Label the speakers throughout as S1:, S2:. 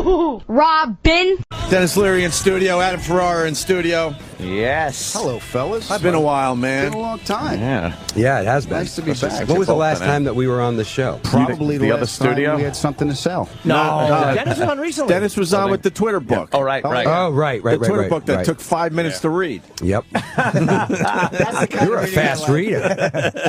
S1: Robin.
S2: Dennis Leary in studio, Adam Ferrara in studio.
S3: Yes.
S4: Hello, fellas.
S2: It's been a while, man.
S4: It's been a long time.
S3: Yeah,
S5: it has been.
S4: Nice to be back.
S5: When was the last time that we were on the show?
S4: Probably
S3: the
S4: the
S3: other
S4: last
S3: studio?
S4: time we had something to sell.
S2: No.
S6: Dennis was on recently.
S2: Dennis was on with the Twitter book.
S3: Oh, right.
S5: Oh, right.
S2: The Twitter book that took 5 minutes to read.
S5: Yep. You're a fast reader.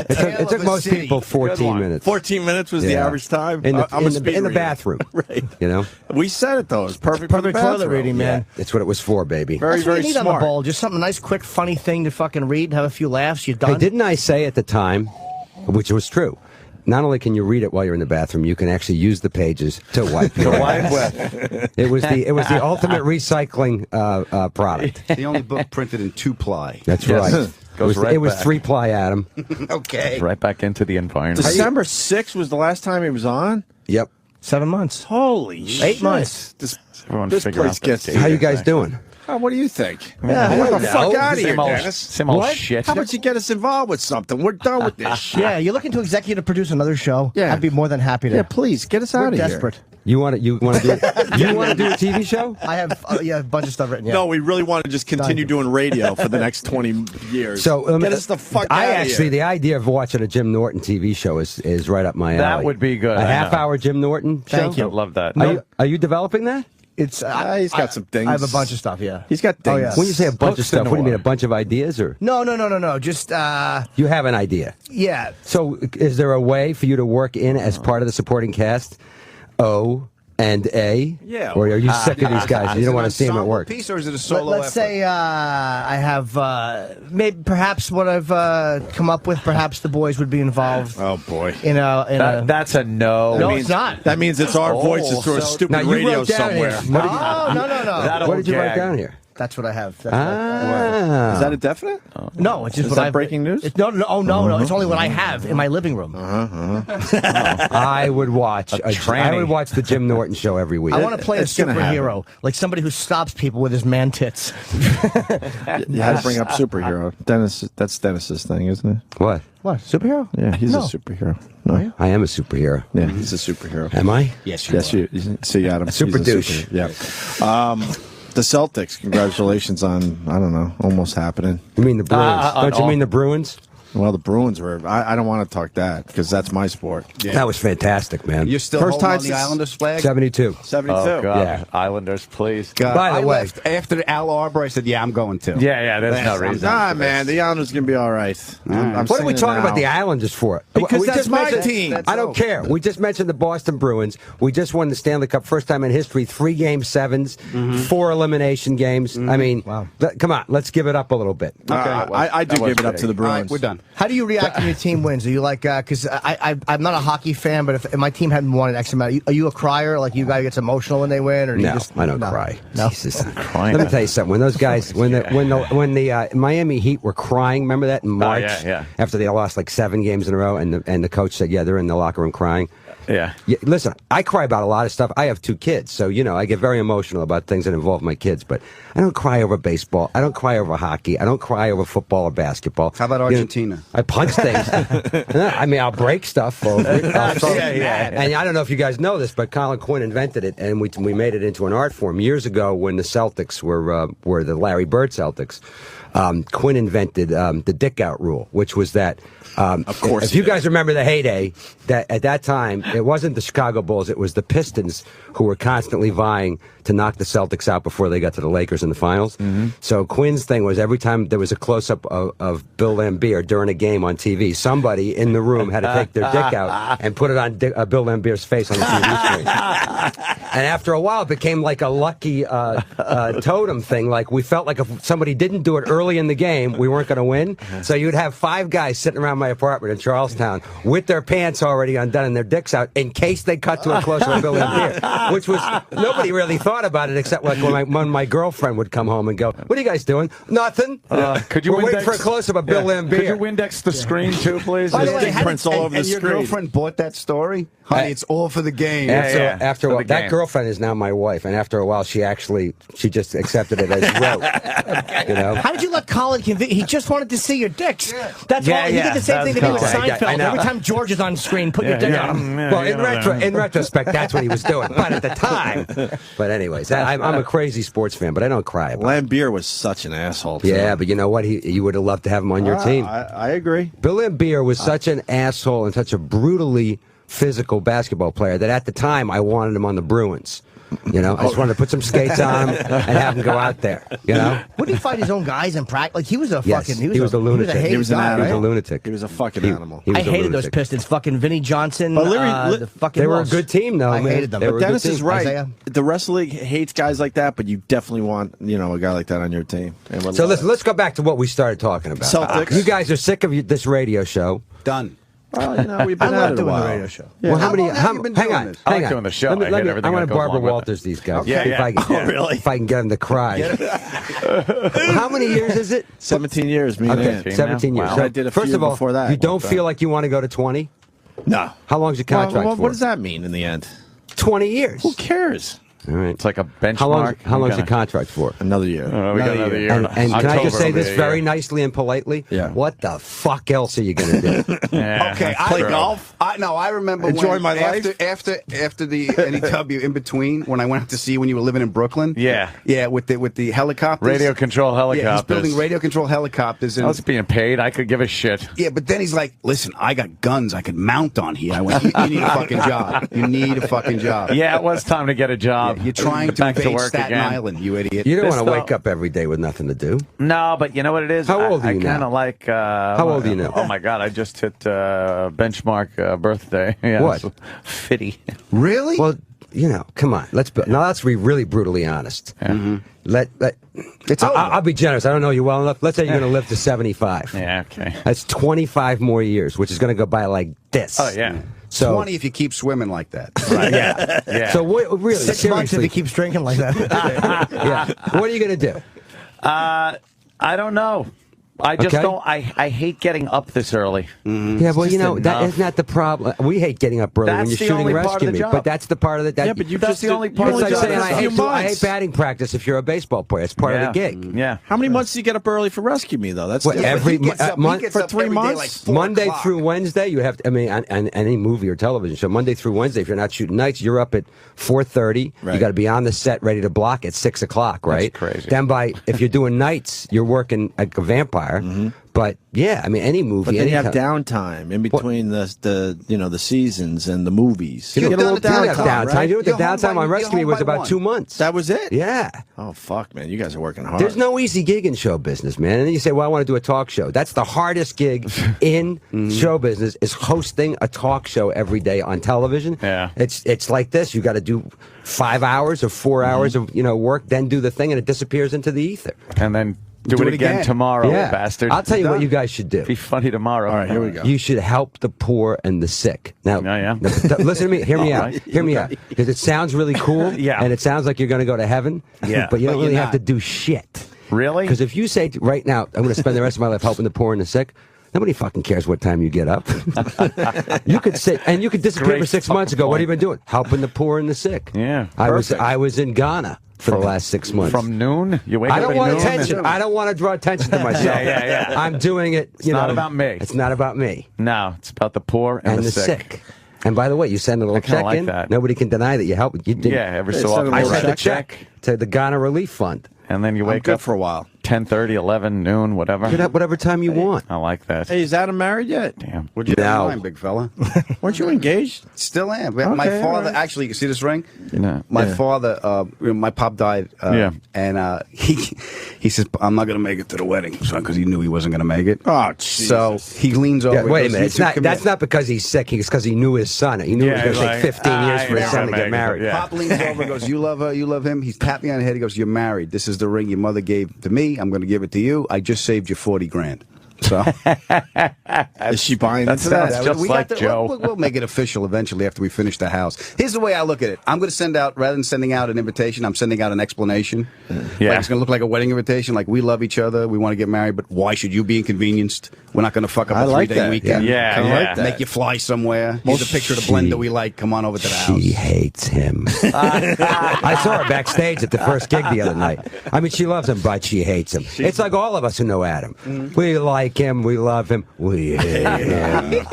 S5: It took most people 14 minutes.
S2: 14 minutes was the average time?
S5: In the bathroom.
S2: Right.
S5: You know?
S2: We said it, though. It's perfect for the
S6: toilet
S2: bathroom.
S6: reading, man.
S5: Yeah, it's what it was for, baby.
S2: Very,
S6: That's what
S2: very
S6: you need
S2: smart.
S6: on the bowl. Just something nice, quick, funny thing to fucking read, have a few laughs, you're done.
S5: Hey, didn't I say at the time, which was true, not only can you read it while you're in the bathroom, you can actually use the pages to wipe your ass. It was the ultimate recycling product.
S4: The only book printed in 2-ply.
S5: That's right. It was 3-ply, Adam.
S4: Okay.
S3: Right back into the environment.
S2: December 6th was the last time he was on?
S5: Yep.
S6: 7 months.
S2: Holy shit.
S6: 8 months.
S3: Everyone
S2: This
S3: figure
S2: place
S3: out
S2: gets
S3: the
S5: How
S3: date,
S5: you guys
S3: I
S5: doing?
S2: Oh, what do you think?
S6: Yeah,
S2: Get the fuck out of here,
S3: Same old-
S2: Dennis.
S3: same old shit.
S2: How about you get us involved with something? We're done with this shit.
S6: Yeah, you're looking to executive produce another show?
S2: Yeah.
S6: I'd be more than happy to.
S2: Yeah, please, get us out
S6: We're
S2: of here.
S6: desperate.
S5: You want to do a TV show?
S6: I have a bunch of stuff written. Yeah.
S2: No, we really want to just continue doing radio for the next 20 years.
S5: So
S2: get us the fuck out of here.
S5: the idea of watching a Jim Norton TV show is right up my alley.
S3: That would be good.
S5: A half-hour Jim Norton show?
S6: Thank you.
S3: I'd love that.
S5: Are you developing that?
S6: It's
S2: He's got some things.
S6: I have a bunch of stuff. Yeah.
S2: He's got things.
S6: Oh, yeah.
S5: When you say a bunch of
S3: Books
S5: stuff,
S3: and
S5: what do you mean,
S3: what?
S5: a bunch of ideas? Or
S6: No. Just
S5: you have an idea?
S6: yeah.
S5: So is there a way for you to work in as part of the supporting cast? O and A?
S2: Yeah.
S5: Or are you sick of these guys? You don't want to see them at work?
S4: Piece or is it a solo
S6: Let's
S4: effort?
S6: say I have maybe perhaps what I've come up with. Perhaps the boys would be involved.
S2: Oh, boy.
S3: That's a no.
S6: No, it's not.
S2: That means it's our voices through a stupid
S5: Now, you
S2: radio
S5: wrote down
S2: somewhere.
S5: here.
S6: No.
S5: What did you write down here?
S6: That's what I have.
S2: Is that a definite?
S6: No, it's just
S2: Is
S6: what
S2: that
S6: I've
S2: breaking news?
S6: No. It's only what I have in my living room.
S5: I would watch the Jim Norton show every week.
S6: I want to play a
S2: It's gonna
S6: superhero, like somebody who stops people with his man tits.
S2: You had to bring up superhero. Dennis, that's Dennis's thing, isn't it?
S5: What?
S6: What, superhero?
S2: Yeah, he's
S6: No.
S2: a superhero. No.
S5: I am a superhero.
S2: Yeah, he's a superhero.
S5: Am I?
S4: Yes,
S2: You see, Adam.
S5: Super
S2: he's a
S5: douche.
S2: superhero. Yeah. The Celtics, congratulations on, I don't know, almost happening.
S5: You mean the Bruins? Don't you mean the Bruins?
S2: Well, the Bruins were, I don't want to talk that, because that's my sport.
S4: Yeah.
S5: That was fantastic, man.
S4: You're still
S2: First
S4: holding
S2: time
S4: on the
S2: since-
S4: Islanders flag?
S5: 72.
S2: 72.
S3: Oh, God.
S5: Yeah.
S3: Islanders, please.
S5: By the
S4: I
S5: way,
S4: left after Al Arbor, I said, yeah, I'm going to.
S3: Yeah, there's no reason.
S2: Nah, man, the Islanders going to be all right. I'm
S5: what are we
S2: saying it
S5: talking about
S2: now.
S5: the Islanders for?
S2: Because
S5: We
S2: that's
S5: just
S2: my
S5: mentioned-
S2: team.
S5: I don't care. We just mentioned the Boston Bruins. We just won the Stanley Cup, first time in history, 3 Game 7s, 4 elimination games. I mean, come on, let's give it up a little bit.
S2: I do give it up to the
S4: All right,
S2: Bruins.
S4: we're done.
S6: How do you react when your team wins? Are you like, because I'm not a hockey fan, but if my team hadn't won an X amount, are you a crier? Like you guy gets emotional when they win, or do you
S5: No,
S6: just
S5: I don't cry.
S6: No.
S5: Jesus.
S3: Crying.
S5: Let me tell you something. When those guys, when the Miami Heat were crying, remember that in March?
S3: yeah.
S5: After they lost like 7 games in a row, and the coach said, "Yeah, they're in the locker room crying."
S3: Yeah.
S5: Listen, I cry about a lot of stuff. I have 2 kids, so I get very emotional about things that involve my kids. But I don't cry over baseball. I don't cry over hockey. I don't cry over football or basketball.
S4: How about Argentina?
S5: I punch things. I mean, I'll break stuff over it.
S3: Yeah.
S5: And I don't know if you guys know this, but Colin Quinn invented it, and we made it into an art form years ago when the Celtics were the Larry Bird Celtics. Quinn invented the dick out rule, which was that.
S2: Of course
S5: if you guys remember the heyday, that at that time it wasn't the Chicago Bulls, it was the Pistons who were constantly vying to knock the Celtics out before they got to the Lakers in the finals. So Quinn's thing was every time there was a close-up of Bill Laimbeer during a game on TV, somebody in the room had to take their dick out and put it on Bill Laimbeer's face on the TV screen. And after a while, it became like a lucky totem thing. Like we felt like if somebody didn't do it early in the game, we weren't going to win. So you'd have 5 guys sitting around my apartment in Charlestown with their pants already undone and their dicks out in case they cut to a close-up of Bill Laimbeer, which was nobody really thought about it except like when my girlfriend would come home and go, "What are you guys doing?" "Nothing."
S3: Could you
S5: We're waiting for a close-up of Bill Laimbeer.
S3: Could you Windex the screen too, please?
S6: By the way,
S2: Dick prints all over the
S4: And your
S2: screen.
S4: girlfriend bought that story? Honey, it's all for the game.
S5: After a
S3: For
S5: while,
S3: the
S5: that
S3: game.
S5: girlfriend is now my wife, and after a while, she just accepted it as rote.
S6: How did you let Colin convince? He just wanted to see your dicks. That's all. He did the same thing to me with
S5: cool.
S6: Seinfeld.
S5: I know.
S6: Every time George is on screen, put your dick on him.
S5: Well, in retrospect, that's what he was doing. But at the time, but anyways, I'm a crazy sports fan, but I don't cry about it.
S2: Lambier was such an asshole.
S5: Yeah, but you know what? You would have loved to have him on your team.
S2: I agree.
S5: Bill Lambier was such an asshole and such a brutally physical basketball player that at the time I wanted him on the Bruins. You know, I just wanted to put some skates on him and have him go out there. You know,
S6: Wouldn't he fight his own guys in practice? Like he was a
S5: Yes,
S6: fucking.
S5: he was a lunatic.
S6: He was a
S2: He was an
S6: guy,
S2: animal.
S5: he was a
S6: right?
S5: lunatic.
S2: He was a fucking animal.
S5: He was
S6: I
S5: a
S6: hated
S5: lunatic.
S6: those Pistons. Fucking Vinnie Johnson.
S2: But Leary-
S6: the fucking
S5: They were a
S6: Wolves.
S5: good team, though.
S6: I
S5: man.
S6: hated them.
S5: They
S6: But
S5: were a good
S2: Dennis is
S5: team.
S2: right.
S6: Isaiah?
S2: The rest of the league hates guys like that, but you definitely want a guy like that on your team. And
S5: So let's go back to what we started talking about.
S2: Celtics.
S5: You guys are sick of this radio show.
S4: Done.
S2: Well, we've
S6: I
S2: been
S6: love
S2: at it a
S6: doing the
S2: while.
S6: radio show.
S5: Well, how
S4: How
S5: many?
S4: long have you been
S5: hang
S4: doing
S5: on,
S4: this?
S3: I
S5: hang
S3: like
S5: on.
S3: doing the show.
S5: Let me,
S3: I
S5: let
S3: hate
S5: me,
S3: everything
S5: I want
S3: that
S5: to
S3: goes
S5: Barbara
S3: along with it.
S5: Walters these guys.
S3: Yeah,
S5: If I can,
S2: really?
S5: If I can get them to cry. How many years is it?
S2: 17 years, me and
S5: Okay,
S2: Ant.
S5: 17 years.
S3: Wow.
S5: So
S2: I did a
S5: first
S2: few
S5: of all,
S2: before that.
S5: you don't feel like you want to go to 20?
S2: No.
S5: How long's your contract
S2: Well,
S5: for?
S2: what does that mean in the end?
S5: 20 years.
S2: Who cares?
S5: All right.
S3: It's like a benchmark.
S5: How long's your
S3: Okay.
S5: contract for?
S2: Another year.
S3: We got another year.
S5: And can I
S3: October
S5: just say
S3: will be
S5: this
S3: a
S5: very
S3: year.
S5: nicely and politely?
S2: Yeah.
S5: What the fuck else are you going to do?
S3: Yeah,
S4: Okay,
S3: that's true.
S4: I remember
S2: Enjoy
S4: when
S2: my life?
S4: after the NEW in between when I went out to see you when you were living in Brooklyn.
S3: Yeah.
S4: with the helicopters.
S3: Radio control helicopters.
S4: Yeah, he's building radio control helicopters.
S3: I
S4: And,
S3: was being paid. I could give a shit.
S4: yeah, but then he's like, "Listen, I got guns I could mount on here." I went, "You need a fucking job. You need a fucking job."
S3: Yeah, it was time to get a job.
S4: You're trying to
S3: Back
S4: invade
S3: work
S4: Staten
S3: again.
S4: Island, you idiot.
S5: You don't
S3: This
S5: want to
S3: though-
S5: wake up every day with nothing to do.
S3: No, but you know what it is?
S5: How old are
S3: I
S5: you
S3: kind
S5: now?
S3: of like.
S5: How old are you now?
S3: Oh my God! I just hit benchmark birthday. Yeah,
S5: What?
S3: it's 50.
S4: Really?
S5: Well, come on. Let's be really brutally honest.
S4: it's over.
S5: I'll be generous. I don't know you well enough. Let's say you're going to live to 75.
S3: Yeah. Okay.
S5: That's 25 more years, which is going to go by like this.
S3: Oh yeah.
S5: So
S4: 20 if you keep swimming like that.
S3: Right. Yeah. Yeah.
S5: So really,
S6: 6 months if
S5: seriously,
S6: he keeps drinking like that.
S5: yeah. What are you going to do?
S3: I don't know. I just
S5: Okay.
S3: don't. I hate getting up this early.
S5: Yeah, well,
S3: just
S5: that
S3: enough.
S5: is not the problem. We hate getting up early when
S3: That's
S5: you're
S3: the
S5: shooting
S3: only part of
S5: Rescue
S3: the
S5: Me,
S3: job.
S5: but that's the part of it.
S2: Yeah, but you
S3: That's
S2: just
S3: the only
S2: you
S3: part
S5: It's
S3: of
S2: only
S3: the
S5: like
S3: job
S2: did
S5: saying
S2: it
S3: is
S2: a
S5: I
S2: few
S5: hate, I
S2: months.
S5: hate batting practice if you're a baseball player. It's part of the gig.
S3: Yeah.
S2: How many months do you get up early for Rescue Me, though? That's
S5: What,
S2: different.
S5: every
S4: He gets up- he
S5: month
S4: gets
S2: for
S4: up
S2: 3
S4: every day
S2: months?
S4: like 4
S5: Monday
S4: o'clock.
S5: through Wednesday, you have to, on any movie or television show, Monday through Wednesday, if you're not shooting nights, you're up at 4:30.
S2: Right.
S5: You got to be on the set ready to block at 6 o'clock, right?
S3: crazy.
S5: Then if you're doing nights, you're working like a vampire. But yeah, any movie.
S2: But then you have
S5: anytime.
S2: downtime in between the seasons and the movies.
S5: You
S2: get a
S5: don't
S2: little
S5: have
S2: downtime,
S5: downtime.
S2: right?
S5: You know what the
S4: You're home
S5: downtime
S4: by-
S5: on
S4: you're
S5: Rescue Me
S4: home
S5: was
S4: by
S5: about
S4: 1.
S5: 2 months.
S2: That was it?
S5: Yeah.
S2: Oh, fuck, man. You guys are working hard.
S5: There's no easy gig in show business, man. And then you say, well, I want to do a talk show. That's the hardest gig in show business is hosting a talk show every day on television.
S3: Yeah.
S5: It's like this. You got to do 5 hours or 4 hours of work, then do the thing, and it disappears into the ether.
S3: And then do it again tomorrow,
S5: yeah.
S3: bastard.
S5: I'll tell you what you guys should do.
S3: Be funny tomorrow.
S2: All right, here we go.
S5: You should help the poor and the sick. Now,
S3: Yeah.
S5: listen to me. Hear me
S3: All
S5: out.
S3: right.
S5: Hear me out. Because it sounds really cool.
S3: Yeah.
S5: And it sounds like you're going to go to heaven.
S3: Yeah.
S5: But you don't
S4: But
S5: really
S4: you're
S5: have to
S4: not.
S5: do shit.
S3: Really?
S5: Because if you say right now, I'm going to spend the rest of my life helping the poor and the sick, nobody fucking cares what time you get up. You could sit and you could disappear
S3: Great
S5: for 6 months
S3: fucking
S5: ago. What have you
S3: point.
S5: been doing? Helping the poor and the sick.
S3: Yeah,
S5: I
S3: perfect.
S5: was in Ghana for the last 6 months.
S3: From noon? You wake
S5: I
S3: up
S5: don't
S3: at
S5: want
S3: noon?
S5: attention. I don't want to draw attention to myself.
S3: Yeah.
S5: I'm doing it.
S3: It's not about me.
S5: It's not about me
S3: No, it's about the poor and,
S5: and the sick. And by the way, you send a little
S3: I kinda
S5: check
S3: like
S5: in.
S3: that.
S5: Nobody can deny that you help. You did.
S3: Yeah, every
S2: Hey,
S3: so
S2: send
S3: often.
S2: a
S5: I
S2: little
S5: sent a
S3: check.
S5: check to the Ghana Relief Fund.
S3: And then you
S2: I'm
S3: wake
S2: good
S3: up
S2: for a while.
S3: 10:30, 11, noon, whatever.
S5: Get up whatever time you want.
S3: I like that.
S2: Hey, is Adam married yet?
S3: Damn.
S4: What'd you have
S5: No.
S4: in mind, big fella?
S2: Weren't you engaged?
S4: Still am. My
S2: Okay, all
S4: father,
S2: right.
S4: actually, you see this ring?
S3: You know,
S4: My
S2: yeah.
S4: father, my pop died,
S3: Yeah.
S4: and he says, "I'm not going to make it to the wedding," because he knew he wasn't going to make it.
S2: Oh, Jesus.
S4: So he leans over.
S5: Yeah,
S4: and
S5: wait a
S4: goes,
S5: minute.
S4: "You
S5: It's
S4: two
S5: not.
S4: commit."
S5: That's not because he's sick. It's because he knew his son. He knew
S3: Yeah,
S5: it was going to
S3: he's
S5: take 15 years for his
S3: I
S5: son to
S3: know,
S5: get married.
S3: yeah.
S4: Pop leans over and goes, "You love her, you love him." He's tapped me on the head. He goes, "You're married. This is the ring your mother gave to me. I'm going to give it to you. I just saved you 40 grand." So
S2: Is she buying
S3: That's
S2: into that?
S3: that's just
S4: we
S3: like
S4: got
S3: Joe.
S4: We'll make it official eventually after we finish the house. Here's the way I look at it. I'm going to send out, rather than sending out an invitation, I'm sending out an explanation.
S3: Yeah.
S4: Like it's going to look like a wedding invitation. Like, we love each other. We want to get married, but why should you be inconvenienced? We're not going to fuck up
S2: I
S4: a
S2: like
S4: 3-day
S2: that.
S4: weekend.
S3: Yeah,
S2: Kinda
S3: yeah.
S2: like that.
S4: Make you fly somewhere. Here's a picture of the blender we like. Come on over to the house.
S5: She hates him. I saw her backstage at the first gig the other night. I mean, she loves him, but she hates him. It's like all of us who know Adam. We like like him. We love him. We hate him.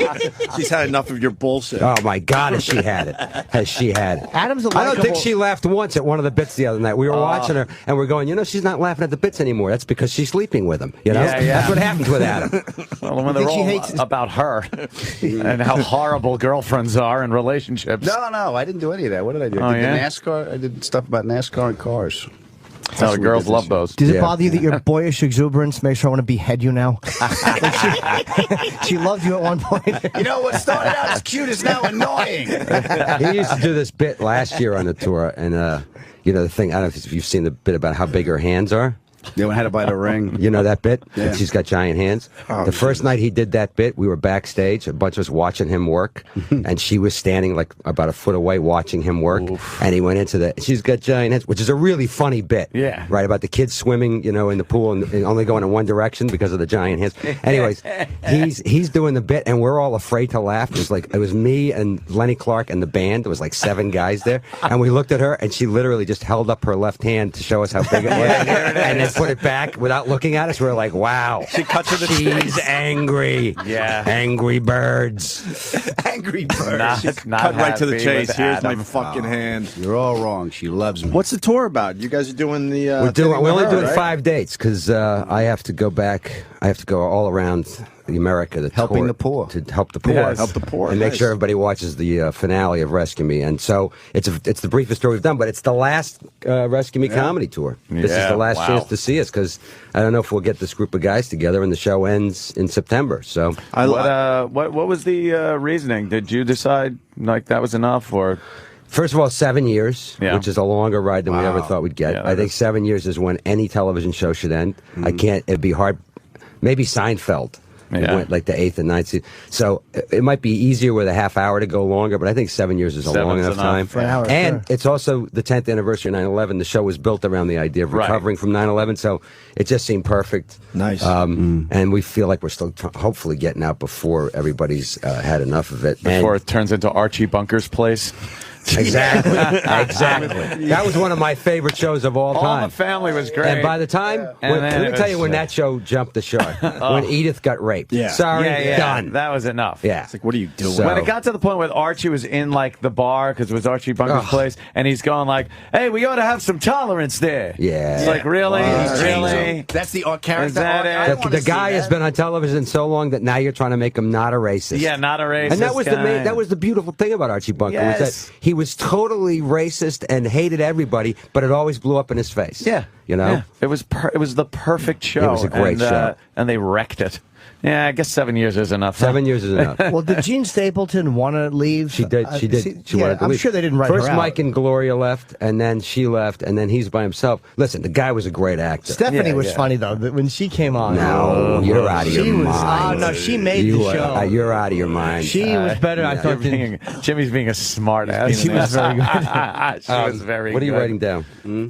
S2: She's had enough of your bullshit.
S5: Oh my God, has she had it? Has she had it?
S6: Adam's a
S5: I don't think
S6: likable-
S5: she laughed once at one of the bits the other night. We were watching her, and we're going, she's not laughing at the bits anymore. That's because she's sleeping with him. That's what happens with Adam.
S3: Well, when they're
S6: she
S3: all
S6: hates-
S3: about her and how horrible girlfriends are in relationships.
S4: No, I didn't do any of that. What did I do?
S3: Oh,
S4: I did
S3: yeah?
S4: the NASCAR. I did stuff about NASCAR and cars.
S3: No, the girls love those.
S6: Does it
S5: Yeah.
S6: bother you that your boyish exuberance makes her want to behead you now? she loved you at one point.
S4: You know what started out as cute is now annoying.
S5: He used to do this bit last year on the tour, and the thing. I don't know if you've seen the bit about how big her hands are.
S4: They went had to buy the ring.
S5: You know that bit?
S4: Yeah.
S5: And she's got giant hands. The first night he did that bit, we were backstage, a bunch of us watching him work, and she was standing like about a foot away watching him work, and he went into that. She's got giant hands, which is a really funny bit.
S3: Yeah.
S5: Right, about the kids swimming, in the pool and only going in one direction because of the giant hands. Anyways, he's doing the bit, and we're all afraid to laugh. It was me and Lenny Clark and the band. There was like 7 guys there, and we looked at her, and she literally just held up her left hand to show us how big it was, and then put it back without looking at us. We were like, wow.
S2: She cut to the
S5: She's
S2: chase.
S5: angry.
S3: Yeah.
S5: Angry birds.
S4: Angry bird.
S3: Not
S2: Cut right to the
S3: happy
S2: chase.
S3: with
S2: Here's my
S3: Adam.
S2: fucking hand.
S4: You're all wrong. She loves me.
S2: What's the tour about? You guys are doing the.
S5: We
S2: thing
S5: only
S2: with her,
S5: doing
S2: right?
S5: 5 dates because I have to go back. I have to go all around America to
S4: Helping
S5: tour,
S4: the poor.
S5: to help the poor,
S3: Yes.
S2: Help the poor,
S5: and make
S2: nice.
S5: sure everybody watches the finale of Rescue Me. And so it's the briefest tour we've done, but it's the last Rescue Me comedy tour. This is
S3: Yeah,
S5: the last
S3: wow.
S5: chance to see us because I don't know if we'll get this group of guys together, and the show ends in September. So
S3: What was the reasoning? Did you decide like that was enough, or
S5: first of all, 7 years,
S3: Yeah.
S5: which is a longer ride than we ever thought we'd get.
S3: Yeah,
S5: I
S3: that
S5: think
S3: is.
S5: 7 years is when any television show should end. It'd be hard. Maybe Seinfeld. It
S3: Yeah.
S5: went like the 8th and 9th season. So it might be easier with a half hour to go longer, but I think 7 years is a long
S3: 7's
S5: enough
S3: enough.
S5: time.
S6: For an hour,
S5: and
S6: sure.
S5: it's also the 10th anniversary of 9/11. The show was built around the idea of
S3: Right.
S5: recovering from 9/11, so it just seemed perfect.
S2: Nice.
S5: And we feel like we're still hopefully getting out before everybody's had enough of it.
S3: before
S5: And-
S3: it turns into Archie Bunker's place?
S5: Exactly. Exactly. That was one of my favorite shows of all
S3: All
S5: time.
S3: the family was great.
S5: And by the time,
S3: And then
S5: let me
S3: it
S5: tell
S3: was-
S5: you when that show jumped the shark. When Edith got raped.
S2: Yeah.
S5: Sorry,
S3: yeah,
S5: done.
S3: that was enough.
S5: Yeah.
S2: It's like, what are you doing?
S5: So-
S3: When it got to the point where Archie was in like the bar because it was Archie Bunker's
S5: Ugh.
S3: place, and he's going like, "Hey, we ought to have some tolerance there."
S5: Yeah.
S3: It's like really,
S2: Wow.
S3: really.
S4: That's the character.
S3: Is that
S4: arc.
S3: it?
S4: I don't
S5: The
S4: wanna
S5: guy
S4: see
S5: has
S4: that.
S5: been on television so long that now you're trying to make him not a racist.
S3: Yeah, not a racist.
S5: And that was
S3: guy.
S5: that was the beautiful thing about Archie Bunker was
S3: Yes.
S5: that he was totally racist and hated everybody, but it always blew up in his face.
S3: Yeah,
S5: you know.
S3: Yeah. It was the perfect show.
S5: It was a great show.
S3: and they wrecked it. Yeah, I guess 7 years is enough.
S5: 7 years is enough.
S6: Well, did Jean Stapleton want to leave?
S5: She did. She did. She wanted to
S6: I'm
S5: leave.
S6: sure they didn't write
S5: First,
S6: her out.
S5: Mike and Gloria left, and then she left, and then he's by himself. Listen, the guy was a great actor.
S6: Stephanie
S3: Yeah,
S6: was
S3: yeah.
S6: funny though. That when she came on,
S5: No, you're out of your
S6: she was.
S5: mind.
S6: No, she made the show.
S5: You're out of your mind.
S6: She was better. I
S3: You're
S6: thought. than-
S3: Jimmy's being a smart ass.
S6: She was very good.
S3: She was very
S5: What are you
S3: good.
S5: writing down?
S2: Why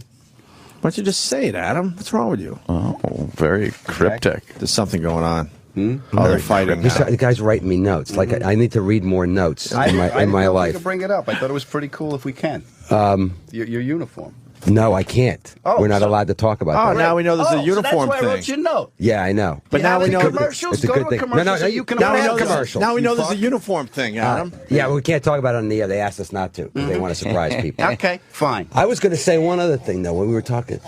S2: don't you just say it, Adam? What's wrong with you?
S3: Oh, very cryptic.
S2: There's something going on. Oh, they're fighting.
S5: The guy's writing me notes. Like I need to read more notes
S4: I
S5: in
S4: didn't
S5: my
S4: know if we
S5: life.
S4: could bring it up. I thought it was pretty cool if we can. Your uniform.
S5: No, I can't.
S4: Oh,
S5: We're not
S4: so-
S5: allowed to talk about
S2: Oh,
S5: that.
S2: now we know there's a
S4: So
S2: uniform
S4: that's why I wrote
S2: thing.
S4: your note.
S5: Yeah, I know.
S2: But now we know
S4: commercials.
S5: it's a
S4: Go
S5: good
S4: to a
S5: thing.
S4: commercial
S5: No, no,
S4: so
S5: you
S4: you can
S5: can
S2: Now we
S5: have
S2: know there's
S5: commercials.
S2: now we know there's a
S4: fuck.
S2: uniform thing, Adam.
S5: Yeah, we can't talk about it on the air. They asked us not to. 'Cause They want to surprise people.
S4: Okay, fine.
S5: I was going to say one other thing though when we were talking.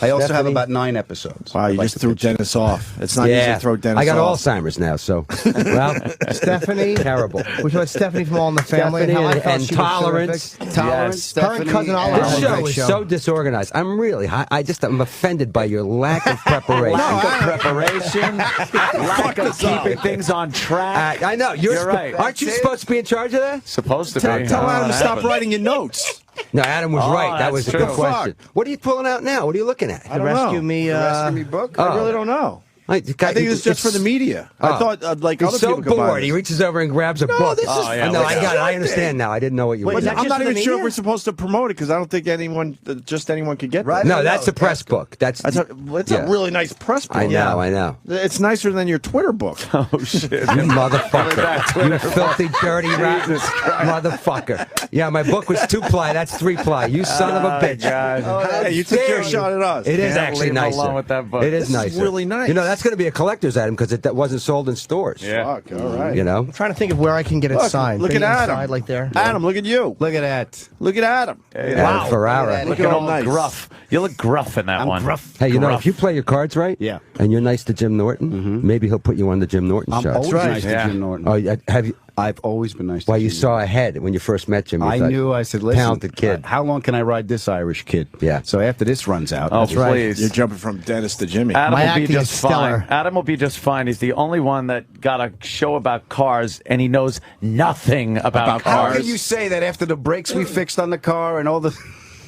S4: I also have
S5: Stephanie?
S4: about 9 episodes.
S2: Wow, you
S4: I'd like
S2: just
S4: to
S2: threw
S4: pitch in.
S2: Dennis off. It's not easy to throw Dennis
S5: I got
S2: off.
S5: Alzheimer's now, so well,
S6: Stephanie,
S5: terrible.
S6: Which was Stephanie from All in the Family,
S5: Stephanie
S6: how I
S5: and-
S6: felt
S5: and
S6: she was
S5: Tolerance.
S6: terrific.
S4: Tolerance,
S6: Her and
S4: Stephanie,
S6: cousin Oliver.
S5: This
S6: Oh,
S5: show
S6: great
S5: is
S6: show.
S5: so disorganized. I'm really, I'm offended by your lack of preparation.
S3: Lack of preparation, lack of keeping things on track.
S5: I know
S3: You're right.
S5: Aren't you supposed to be in charge of that?
S3: Supposed to
S2: Tell
S3: be.
S2: Adam to stop writing your notes.
S5: No, Adam was
S3: Oh,
S5: right. That
S3: that's
S5: was a
S3: true.
S5: good question. What are you pulling out now? What are you looking at?
S2: I don't
S6: Rescue
S2: know.
S6: Me.
S4: Rescue Me book?
S2: I really don't know.
S5: I
S2: I think it's just for the media. I thought like
S5: He's
S2: other
S5: so
S2: people could buy
S5: bored. He
S2: this.
S5: reaches over and grabs a book.
S2: this is-
S3: Oh, yeah.
S5: No, I got it. I
S2: What's
S5: understand now. I didn't know what you were
S6: Wait, is
S5: doing.
S6: that
S2: I'm not
S6: just for
S2: even
S6: the
S2: sure if
S6: media?
S2: we're supposed to promote it because I don't think just anyone could get
S4: Right.
S2: that.
S5: No,
S4: I
S5: that's
S4: know.
S5: a press book. That's
S2: It's
S5: yeah.
S2: a really nice press book.
S5: I know. I know.
S2: It's nicer than your Twitter book.
S3: Oh shit!
S5: You motherfucker. You filthy, dirty, rotten motherfucker. Yeah, my book was 2-ply. That's 3-ply. You son of a bitch.
S3: God.
S2: Hey, you took
S5: dare
S2: your
S5: you.
S2: shot at us.
S5: It is
S3: Can't
S5: actually
S3: leave him
S5: nicer.
S3: alone with that book.
S5: It is
S2: This is
S5: nicer.
S2: really nice.
S5: You know, that's that's going to be a collector's item because it wasn't sold in stores.
S3: Yeah.
S2: Fuck, all right.
S5: You know?
S6: I'm trying to think of where I can get it
S2: Look,
S6: signed.
S2: look at
S6: Maybe
S2: Adam.
S6: inside, like there.
S2: Adam, look at you.
S4: Look at that.
S2: Look at Adam.
S5: Wow. Ferrara.
S3: Looking all
S2: nice.
S3: gruff. You look gruff in that one.
S4: Gruff.
S5: Hey, you know,
S3: Gruff.
S5: if you play your cards right,
S4: Yeah.
S5: and you're nice to Jim Norton, maybe he'll put you on the Jim Norton
S4: I'm
S5: show.
S4: always nice to
S3: Yeah.
S4: Jim Norton.
S5: Oh, have you?
S4: I've always been nice to
S5: Well,
S4: Jim
S5: you
S4: Norton.
S5: saw a head when you first met Jim. You
S4: I
S5: thought,
S4: knew. I said, listen,
S5: talented kid.
S4: how long can I ride this Irish kid?
S5: Yeah.
S4: So after this runs out,
S3: Oh,
S4: that's right.
S3: please.
S2: You're jumping from Dennis to Jimmy.
S3: Adam
S6: My
S3: will be
S6: acting
S3: just
S6: is
S3: fine.
S6: stellar.
S3: Adam will be just fine. He's the only one that got a show about cars, and he knows nothing about
S4: How
S3: cars.
S4: can you say that after the brakes we fixed on the car and all the...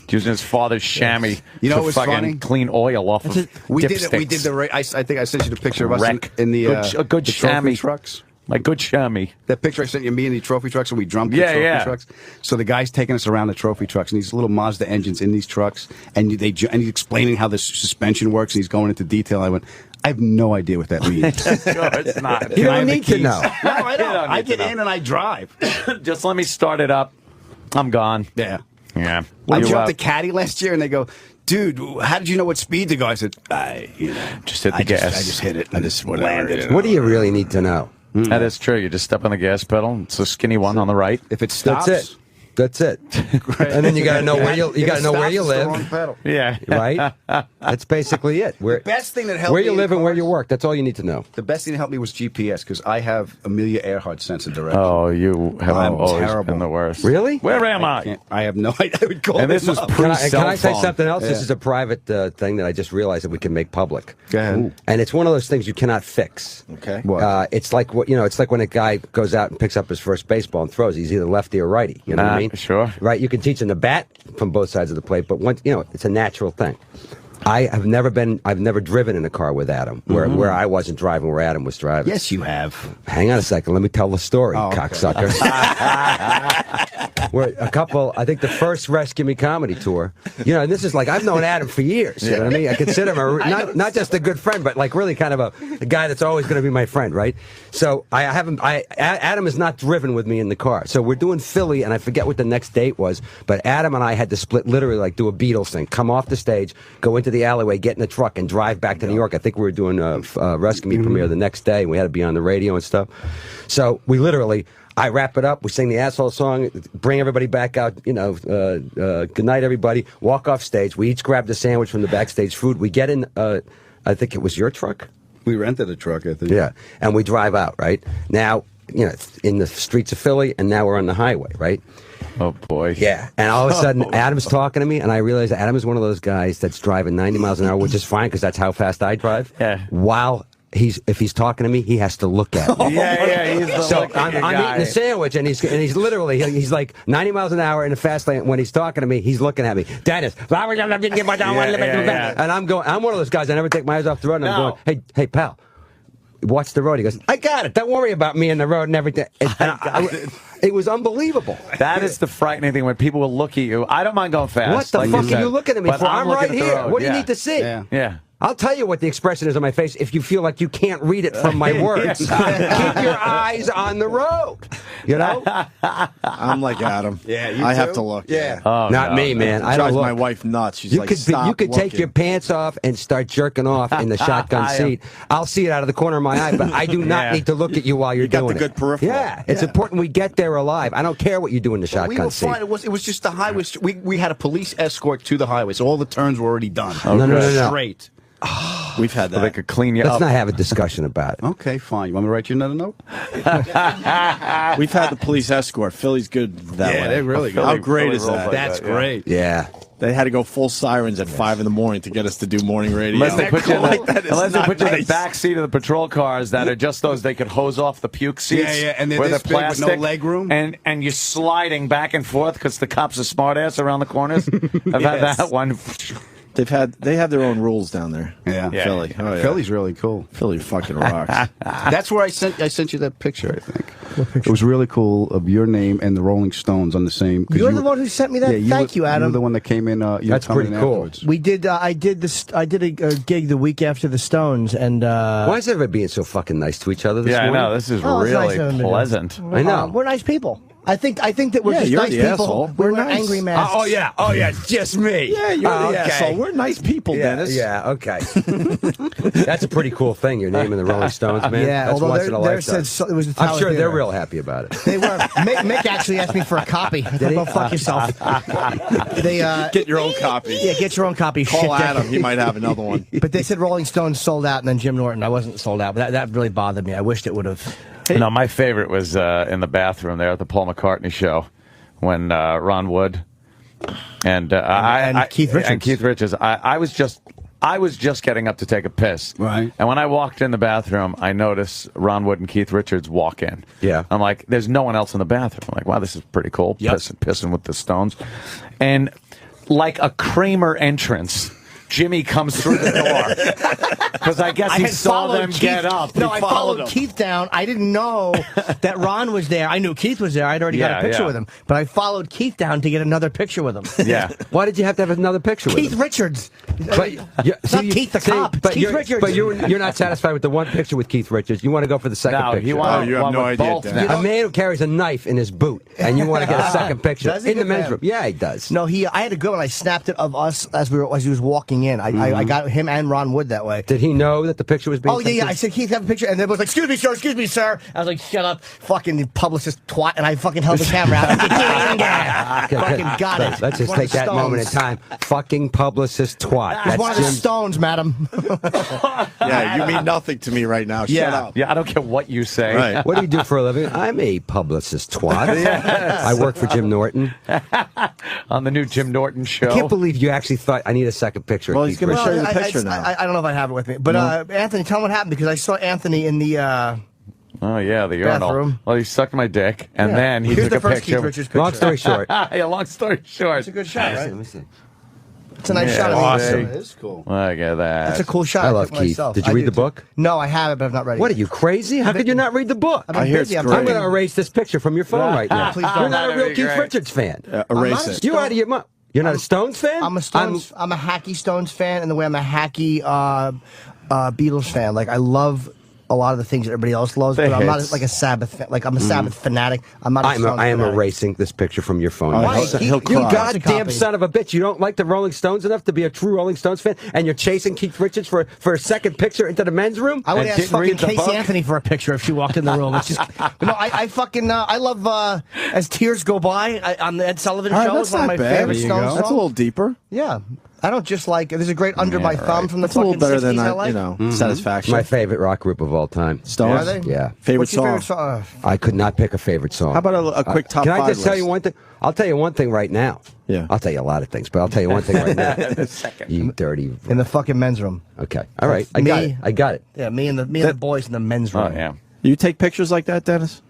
S3: Using his father's chamois
S4: You know
S3: to
S4: what's
S3: fucking
S4: funny?
S3: clean oil off of
S4: We did
S3: dipsticks.
S4: it. We did the. I think I sent you the picture of us
S3: Wreck.
S4: in the
S3: a good
S4: the trophy
S3: chamois.
S4: trucks.
S3: My good chamois.
S4: That picture I sent you, me in the trophy trucks, and we drummed the
S3: Yeah,
S4: trophy
S3: yeah.
S4: trucks. So the guy's taking us around the trophy trucks, and these little Mazda engines in these trucks, and and he's explaining how the suspension works, and he's going into detail. I went, I have no idea what that means.
S3: Sure, it's not.
S5: You
S4: Can I
S5: don't
S4: have the
S5: need to
S4: keys?
S5: know.
S4: No, I
S3: You
S4: don't.
S3: don't
S4: I
S3: need to
S4: get
S3: know.
S4: in and I drive.
S3: Just let me start it up. I'm gone.
S4: Yeah.
S3: Yeah.
S4: I
S3: You,
S4: jumped a caddy last year, and they go, "Dude, how did you know what speed to go?" I said,
S3: just hit the
S4: I
S3: gas.
S4: just hit it. I just
S2: Whatever,
S4: landed.
S2: you know.
S5: What do you really need to know?
S3: That is true. You just step on the gas pedal. It's a skinny one on the right.
S4: If it stops,
S5: That's it. That's it. And then you got to know where you
S4: If
S5: got
S4: it
S5: to know where
S4: stops,
S5: you
S4: it's the
S5: live,
S4: wrong pedal.
S3: Yeah.
S5: right? That's basically it. Where,
S4: Best thing that helped
S5: where
S4: me
S5: you
S4: in
S5: live and where
S4: cars-
S5: you work. That's all you need to know.
S4: The best thing that helped me was GPS because I have Amelia Earhart sense of direction.
S3: Oh, you have
S4: I'm
S3: always
S4: terrible.
S3: been the worst.
S5: Really?
S3: Where am I?
S4: I have no idea. I would call
S3: And this
S4: him
S3: was
S4: up.
S3: pre-
S5: Can I say
S3: cell phone.
S5: something else? This
S4: Yeah.
S5: is a private thing that I just realized that we can make public.
S4: Go ahead.
S5: And it's one of those things you cannot fix.
S2: Okay.
S4: What?
S5: It's like what it's like when a guy goes out and picks up his first baseball and throws. He's either lefty or righty. You know what I mean?
S3: Sure.
S5: Right. You can teach him to bat from both sides of the plate, but once it's a natural thing. I've never driven in a car with Adam where I wasn't driving, where Adam was driving.
S4: Yes, you have.
S5: Hang on a second. Let me tell the story,
S4: Oh, okay.
S5: cocksucker. We're a couple, I think the first Rescue Me comedy tour, and this is like, I've known Adam for years. You know what I mean? I consider him not just a good friend, but like really kind of a guy that's always going to be my friend, right? So Adam is not driven with me in the car. So we're doing Philly, and I forget what the next date was, but Adam and I had to split, literally like do a Beatles thing, come off the stage, go into the alleyway, get in the truck, and drive back to New York. I think we were doing a Rescue Me premiere the next day, and we had to be on the radio and stuff. So we literally, I wrap it up, we sing the asshole song, bring everybody back out, good night everybody, walk off stage, we each grabbed a sandwich from the backstage food, we get in, I think it was your truck?
S4: We rented a truck, I think.
S5: Yeah, and we drive out, right? Now, in the streets of Philly, and now we're on the highway, right?
S3: Oh, boy.
S5: Yeah, and all of a sudden, Adam's talking to me, and I realize Adam is one of those guys that's driving 90 miles an hour, which is fine because that's how fast I drive.
S3: Yeah.
S5: While if he's talking to me, he has to look at me.
S3: Yeah, he's the
S5: So
S3: looking
S5: I'm
S3: guy.
S5: eating a sandwich, and he's literally he's like 90 miles an hour in a fast lane. When he's talking to me, he's looking at me. Dennis,
S3: yeah.
S5: and I'm one of those guys. I never take my eyes off the road. And I'm
S3: No.
S5: going, hey, pal. Watch the road. He goes, I got it. Don't worry about me and the road and everything. It was unbelievable.
S3: That is the frightening thing when people will look at you. I don't mind going fast.
S5: What the
S3: like
S5: fuck
S3: said,
S5: are you looking at me
S3: but
S5: for? I'm
S3: looking
S5: right
S3: at the
S5: here.
S3: road.
S5: What do you
S3: Yeah.
S5: need to see?
S4: Yeah.
S3: Yeah.
S5: I'll tell you what the expression is on my face if you feel like you can't read it from my words. Keep your eyes on the road. You know?
S2: I'm like Adam.
S4: Yeah, you
S2: I have
S4: too?
S2: to look.
S4: Yeah.
S3: Oh,
S5: Not
S3: no.
S5: me, man.
S2: It
S5: I don't
S2: drives
S5: look.
S2: my wife nuts. She's
S5: You
S2: like,
S5: could
S2: stop
S5: you could take
S2: looking.
S5: your pants off and start jerking off in the shotgun
S3: I am-
S5: seat. I'll see it out of the corner of my eye, but I do not
S3: Yeah.
S5: need to look at you while you're
S2: got
S5: doing
S2: the good
S5: it.
S2: peripheral.
S5: Yeah, it's important we get there alive. I don't care what you do in the
S4: We
S5: shotgun
S4: were
S5: seat.
S4: fine. It was just the highway. We had a police escort to the highway, so all the turns were already done.
S5: No.
S4: Straight.
S2: We've had
S3: So they
S2: that.
S3: could clean you
S5: Let's
S3: up.
S5: not have a discussion about it.
S4: Okay, fine. You want me to write you another note?
S2: We've had the police escort. Philly's good that
S4: Yeah,
S2: way.
S4: they're really good.
S2: How great
S3: Philly
S2: is
S3: rolls
S2: that?
S3: like
S4: That's
S3: that, yeah.
S4: great.
S5: Yeah.
S2: They had to go full sirens at 5 in the morning to get us to do morning radio.
S3: Unless they put you in
S2: Like that is
S3: unless they
S2: not
S3: put you in the
S2: nice.
S3: back seat of the patrol cars that are just those they could hose off the puke seats.
S4: Yeah, and they're
S3: where
S4: this
S3: they're
S4: big with no
S3: plastic,
S4: leg room.
S3: and you're sliding back and forth because the cops are smartass around the corners. I've had
S4: Yes.
S3: that one.
S2: They have their own rules down there.
S4: Yeah.
S3: Yeah.
S2: Philly. Oh, yeah.
S4: Philly's really cool.
S2: Philly fucking rocks.
S4: That's where I sent you that picture, I think. It was really cool of your name and the Rolling Stones on the same. 'cause
S6: You're
S4: you
S6: the
S4: were-
S6: one who sent me that.
S4: Yeah,
S6: Thank you, Adam.
S4: You were the one that came in. You were
S5: That's
S4: coming
S5: pretty
S4: in
S5: cool.
S4: afterwards.
S6: We did. I did this. I did a gig the week after the Stones, and
S5: Why is everybody being so fucking nice to each other this
S3: Yeah, I
S5: morning?
S3: know. This is
S6: Oh, it's nice
S3: really
S6: of them to do.
S3: pleasant.
S5: I know.
S6: We're nice people. I think that we're just
S2: you're
S6: nice
S2: the
S6: people.
S2: asshole.
S6: We're
S2: We're nice.
S6: angry masks.
S5: Oh yeah, just me.
S2: Yeah, you're the asshole. We're nice people,
S5: Yeah,
S2: Dennis.
S5: yeah, okay. That's a pretty cool thing. You're naming the Rolling Stones, man.
S6: Yeah,
S5: That's
S6: although
S5: once in a
S6: they're
S5: lifetime.
S6: said it was the
S5: I'm
S6: Tower
S5: sure
S6: Theater.
S5: they're real happy about it.
S6: They were. Mick actually asked me for a copy. I thought, go fuck yourself. They
S2: Get your own copy.
S6: Yeah, get your own copy.
S2: Call
S6: Shit,
S2: Adam. He might have another one.
S6: But they said Rolling Stones sold out, and then Jim Norton. I wasn't sold out, but that really bothered me. I wished it would have.
S3: No, my favorite was in the bathroom there at the Paul McCartney show when Ron Wood and
S6: Keith Richards.
S3: And Keith Richards. I was just getting up to take a piss.
S4: Right.
S3: And when I walked in the bathroom, I noticed Ron Wood and Keith Richards walk in.
S5: Yeah.
S3: I'm like, there's no one else in the bathroom. I'm like, wow, this is pretty cool.
S4: Yep.
S3: Pissing with the Stones. And like a Kramer entrance, Jimmy comes through the door. Because I guess he
S6: had
S3: saw
S6: followed
S3: them
S6: Keith.
S3: get up.
S6: No,
S3: He
S6: I
S3: followed
S6: followed
S3: them.
S6: Keith down. I didn't know that Ron was there. I knew Keith was there. I'd already got
S3: Yeah,
S6: a picture
S3: yeah.
S6: with him. But I followed Keith down to get another picture with him.
S3: Yeah.
S5: Why did you have to have another picture with
S6: Keith
S5: him?
S6: Richards.
S5: But
S6: It's not Keith the cop. It's
S5: But
S6: Keith
S5: you're,
S6: Richards.
S5: but you're not satisfied with the one picture with Keith Richards. You want to go for the second
S3: No,
S5: picture.
S3: he wanted
S2: you have
S3: one
S2: no
S3: with
S2: idea,
S3: both
S2: Dan.
S3: now.
S5: A man who carries a knife in his boot, and you want to get a second picture
S6: Does he
S5: in the
S6: get
S5: men's
S6: that?
S5: room. Yeah, he does.
S6: No, I had a good one. I snapped it of us as he was walking in. I got him and Ron Wood that way.
S5: Did he know that the picture was being
S6: Oh, yeah.
S5: taken?
S6: I said, Keith, have a picture. And then it was like, excuse me, sir. I was like, shut up, fucking publicist twat. And I fucking held the camera out. Fucking got it.
S5: Let's just
S6: One of
S5: take
S6: the
S5: that moment in
S6: Stones.
S5: time. Fucking publicist twat.
S6: He's one of the
S5: Jim-
S6: Stones, madam.
S2: Yeah, you mean nothing to me right now. Shut
S6: Yeah.
S2: up.
S3: Yeah, I don't care what you say.
S2: Right.
S5: What do you do for a living? I'm a publicist twat. I work for Jim Norton.
S3: On the new Jim Norton show.
S5: I can't believe you actually thought I need a second picture.
S2: Well,
S5: of
S2: he's
S5: Keith
S2: gonna
S5: Richards.
S2: show you the picture now.
S6: I don't know if I have it with me. But Anthony, tell me what happened, because I saw Anthony in the...
S3: Oh, yeah, the urinal.
S6: Bathroom.
S3: Well, he sucked my dick, and then he
S6: Here's
S3: took
S6: the
S3: a
S6: first
S3: picture.
S6: Keith Richards picture.
S5: Long story short.
S3: Yeah, long story short.
S6: It's a good shot, right?
S5: Let me see.
S6: It's a nice
S3: Yeah,
S6: shot.
S3: awesome.
S2: It is cool.
S3: Look at that.
S6: That's a cool shot.
S5: I love
S6: took
S5: Keith.
S6: myself.
S5: Did you
S6: I
S5: read
S6: do
S5: the
S6: too.
S5: book?
S6: No, I have it, but I'm not ready.
S5: What, are you crazy? How could you not read the book?
S6: I've been
S2: I hear
S6: busy.
S2: it's
S6: I'm
S2: great.
S5: I'm going to
S6: trying
S5: erase this picture from your phone right now.
S6: Please don't.
S5: You're not a real
S3: That'd be
S5: Keith
S3: great.
S5: Richards fan.
S2: Erase
S6: not a
S2: it.
S5: You're out of your mind. You're not a Stones fan?
S6: I'm a Stones. I'm a hacky Stones fan, in the way I'm a hacky Beatles fan. Like, I love a lot of the things that everybody else loves,
S3: The
S6: but I'm not
S3: hits.
S6: like a Sabbath fan. Like, I'm a Sabbath fanatic. I'm not. I
S5: am erasing this picture from your phone.
S2: Why?
S5: You
S2: He'll cry.
S5: goddamn son of a bitch. You don't like the Rolling Stones enough to be a true Rolling Stones fan, and you're chasing Keith Richards for a second picture into the men's room?
S6: I would
S3: And
S6: ask
S3: didn't
S6: fucking
S3: read the
S6: Casey
S3: book?
S6: Anthony for a picture if she walked in the room. It's just, but no, I fucking I love As Tears Go By on the Ed Sullivan
S2: All right,
S6: show.
S2: that's
S6: It's one of
S2: not
S6: my
S2: bad.
S6: favorite
S2: There you
S6: Stones
S2: go.
S6: songs.
S2: That's a little deeper.
S6: Yeah. I don't just like. There's a great Under My Thumb from the
S2: That's a little
S6: fucking
S2: better
S6: 60s
S2: than
S6: I like.
S2: Satisfaction.
S5: My favorite rock group of all time.
S2: Stones?
S6: Are they?
S5: Yeah.
S2: Favorite
S6: What's your favorite
S2: song?
S6: song?
S5: I could not pick a favorite song.
S2: How about a quick top
S5: Can I
S2: 5
S5: just tell you
S2: list?
S5: one thing? I'll tell you one thing right now.
S2: Yeah.
S5: I'll tell you a lot of things, but I'll tell you one thing right now. You dirty.
S6: In the fucking men's room.
S5: Okay. All right. I got
S6: Me-
S5: it. I got it.
S6: Yeah, me and the boys in the men's room.
S3: Oh, yeah.
S2: You take pictures like that, Dennis?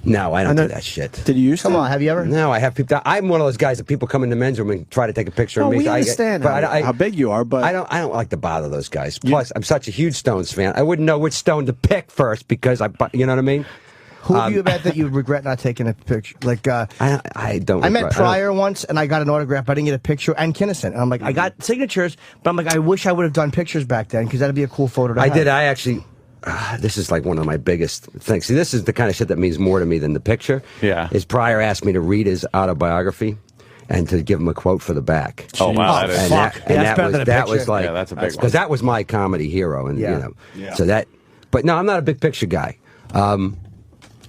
S5: No, I don't
S2: know-
S5: do that shit.
S2: Did you used
S6: Come
S2: to?
S6: on, have you ever?
S5: No, I have people. I'm one of those guys that people come in the men's room and try to take a picture
S2: Well,
S5: of me.
S2: we understand
S5: but
S2: how big you are, but
S5: I don't like to bother those guys. Plus, I'm such a huge Stones fan. I wouldn't know which Stone to pick first because you know what I mean.
S6: Who have you met that you regret not taking a picture? Like,
S5: I don't.
S6: I met
S5: regret-
S6: Pryor once, and I got an autograph, but I didn't get a picture. And Kinnison, and I'm like, I got signatures, but I'm like, I wish I would have done pictures back then, because that'd be a cool photo to
S5: I
S6: have.
S5: did. I actually. This is like one of my biggest things. See, this is the kind of shit that means more to me than the picture.
S3: Yeah.
S5: Is Pryor asked me to read his autobiography and to give him a quote for the back.
S3: Oh, wow. That is,
S5: And
S6: fuck.
S5: that,
S6: Yeah,
S5: and
S6: that's
S5: that
S6: better
S5: was
S6: than a
S5: that
S6: picture.
S5: was like
S3: Yeah, that's a big one.
S5: because that was my comedy hero, and
S6: Yeah.
S5: you know, so that. But no, I'm not a big picture guy.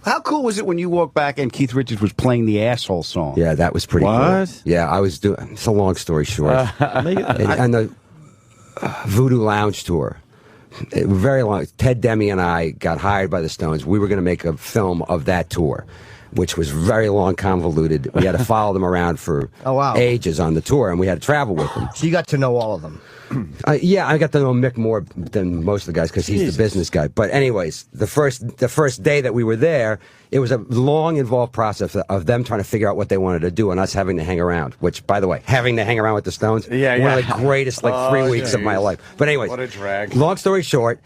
S4: How cool was it when you walked back and Keith Richards was playing the asshole song?
S5: Yeah, that was pretty
S2: What?
S5: cool. Yeah, I was doing. It's a long story short. and the Voodoo Lounge tour. Very long. Ted Demme and I got hired by the Stones. We were going to make a film of that tour, which was very long, convoluted. We had to follow them around for
S6: Oh, wow.
S5: ages on the tour, and we had to travel with them.
S6: So you got to know all of them.
S5: Yeah, I got to know Mick more than most of the guys because he's the business guy. But anyways, the first day that we were there, it was a long, involved process of them trying to figure out what they wanted to do and us having to hang around. Which, by the way, having to hang around with the Stones, one of the greatest 3 weeks of my life. But anyways,
S3: What a drag.
S5: Long story short.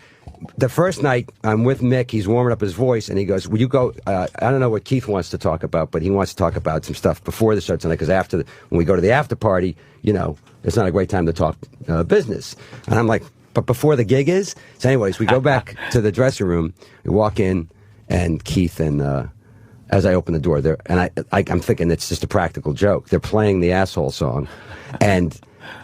S5: The first night, I'm with Mick. He's warming up his voice, and he goes, "Will you go?" I don't know what Keith wants to talk about, but he wants to talk about some stuff before the show tonight. Because when we go to the after party, you know, it's not a great time to talk business. And I'm like, "But before the gig is." So, anyways, we go back to the dressing room. We walk in, and Keith and as I open the door. I'm thinking it's just a practical joke. They're playing the Asshole song, and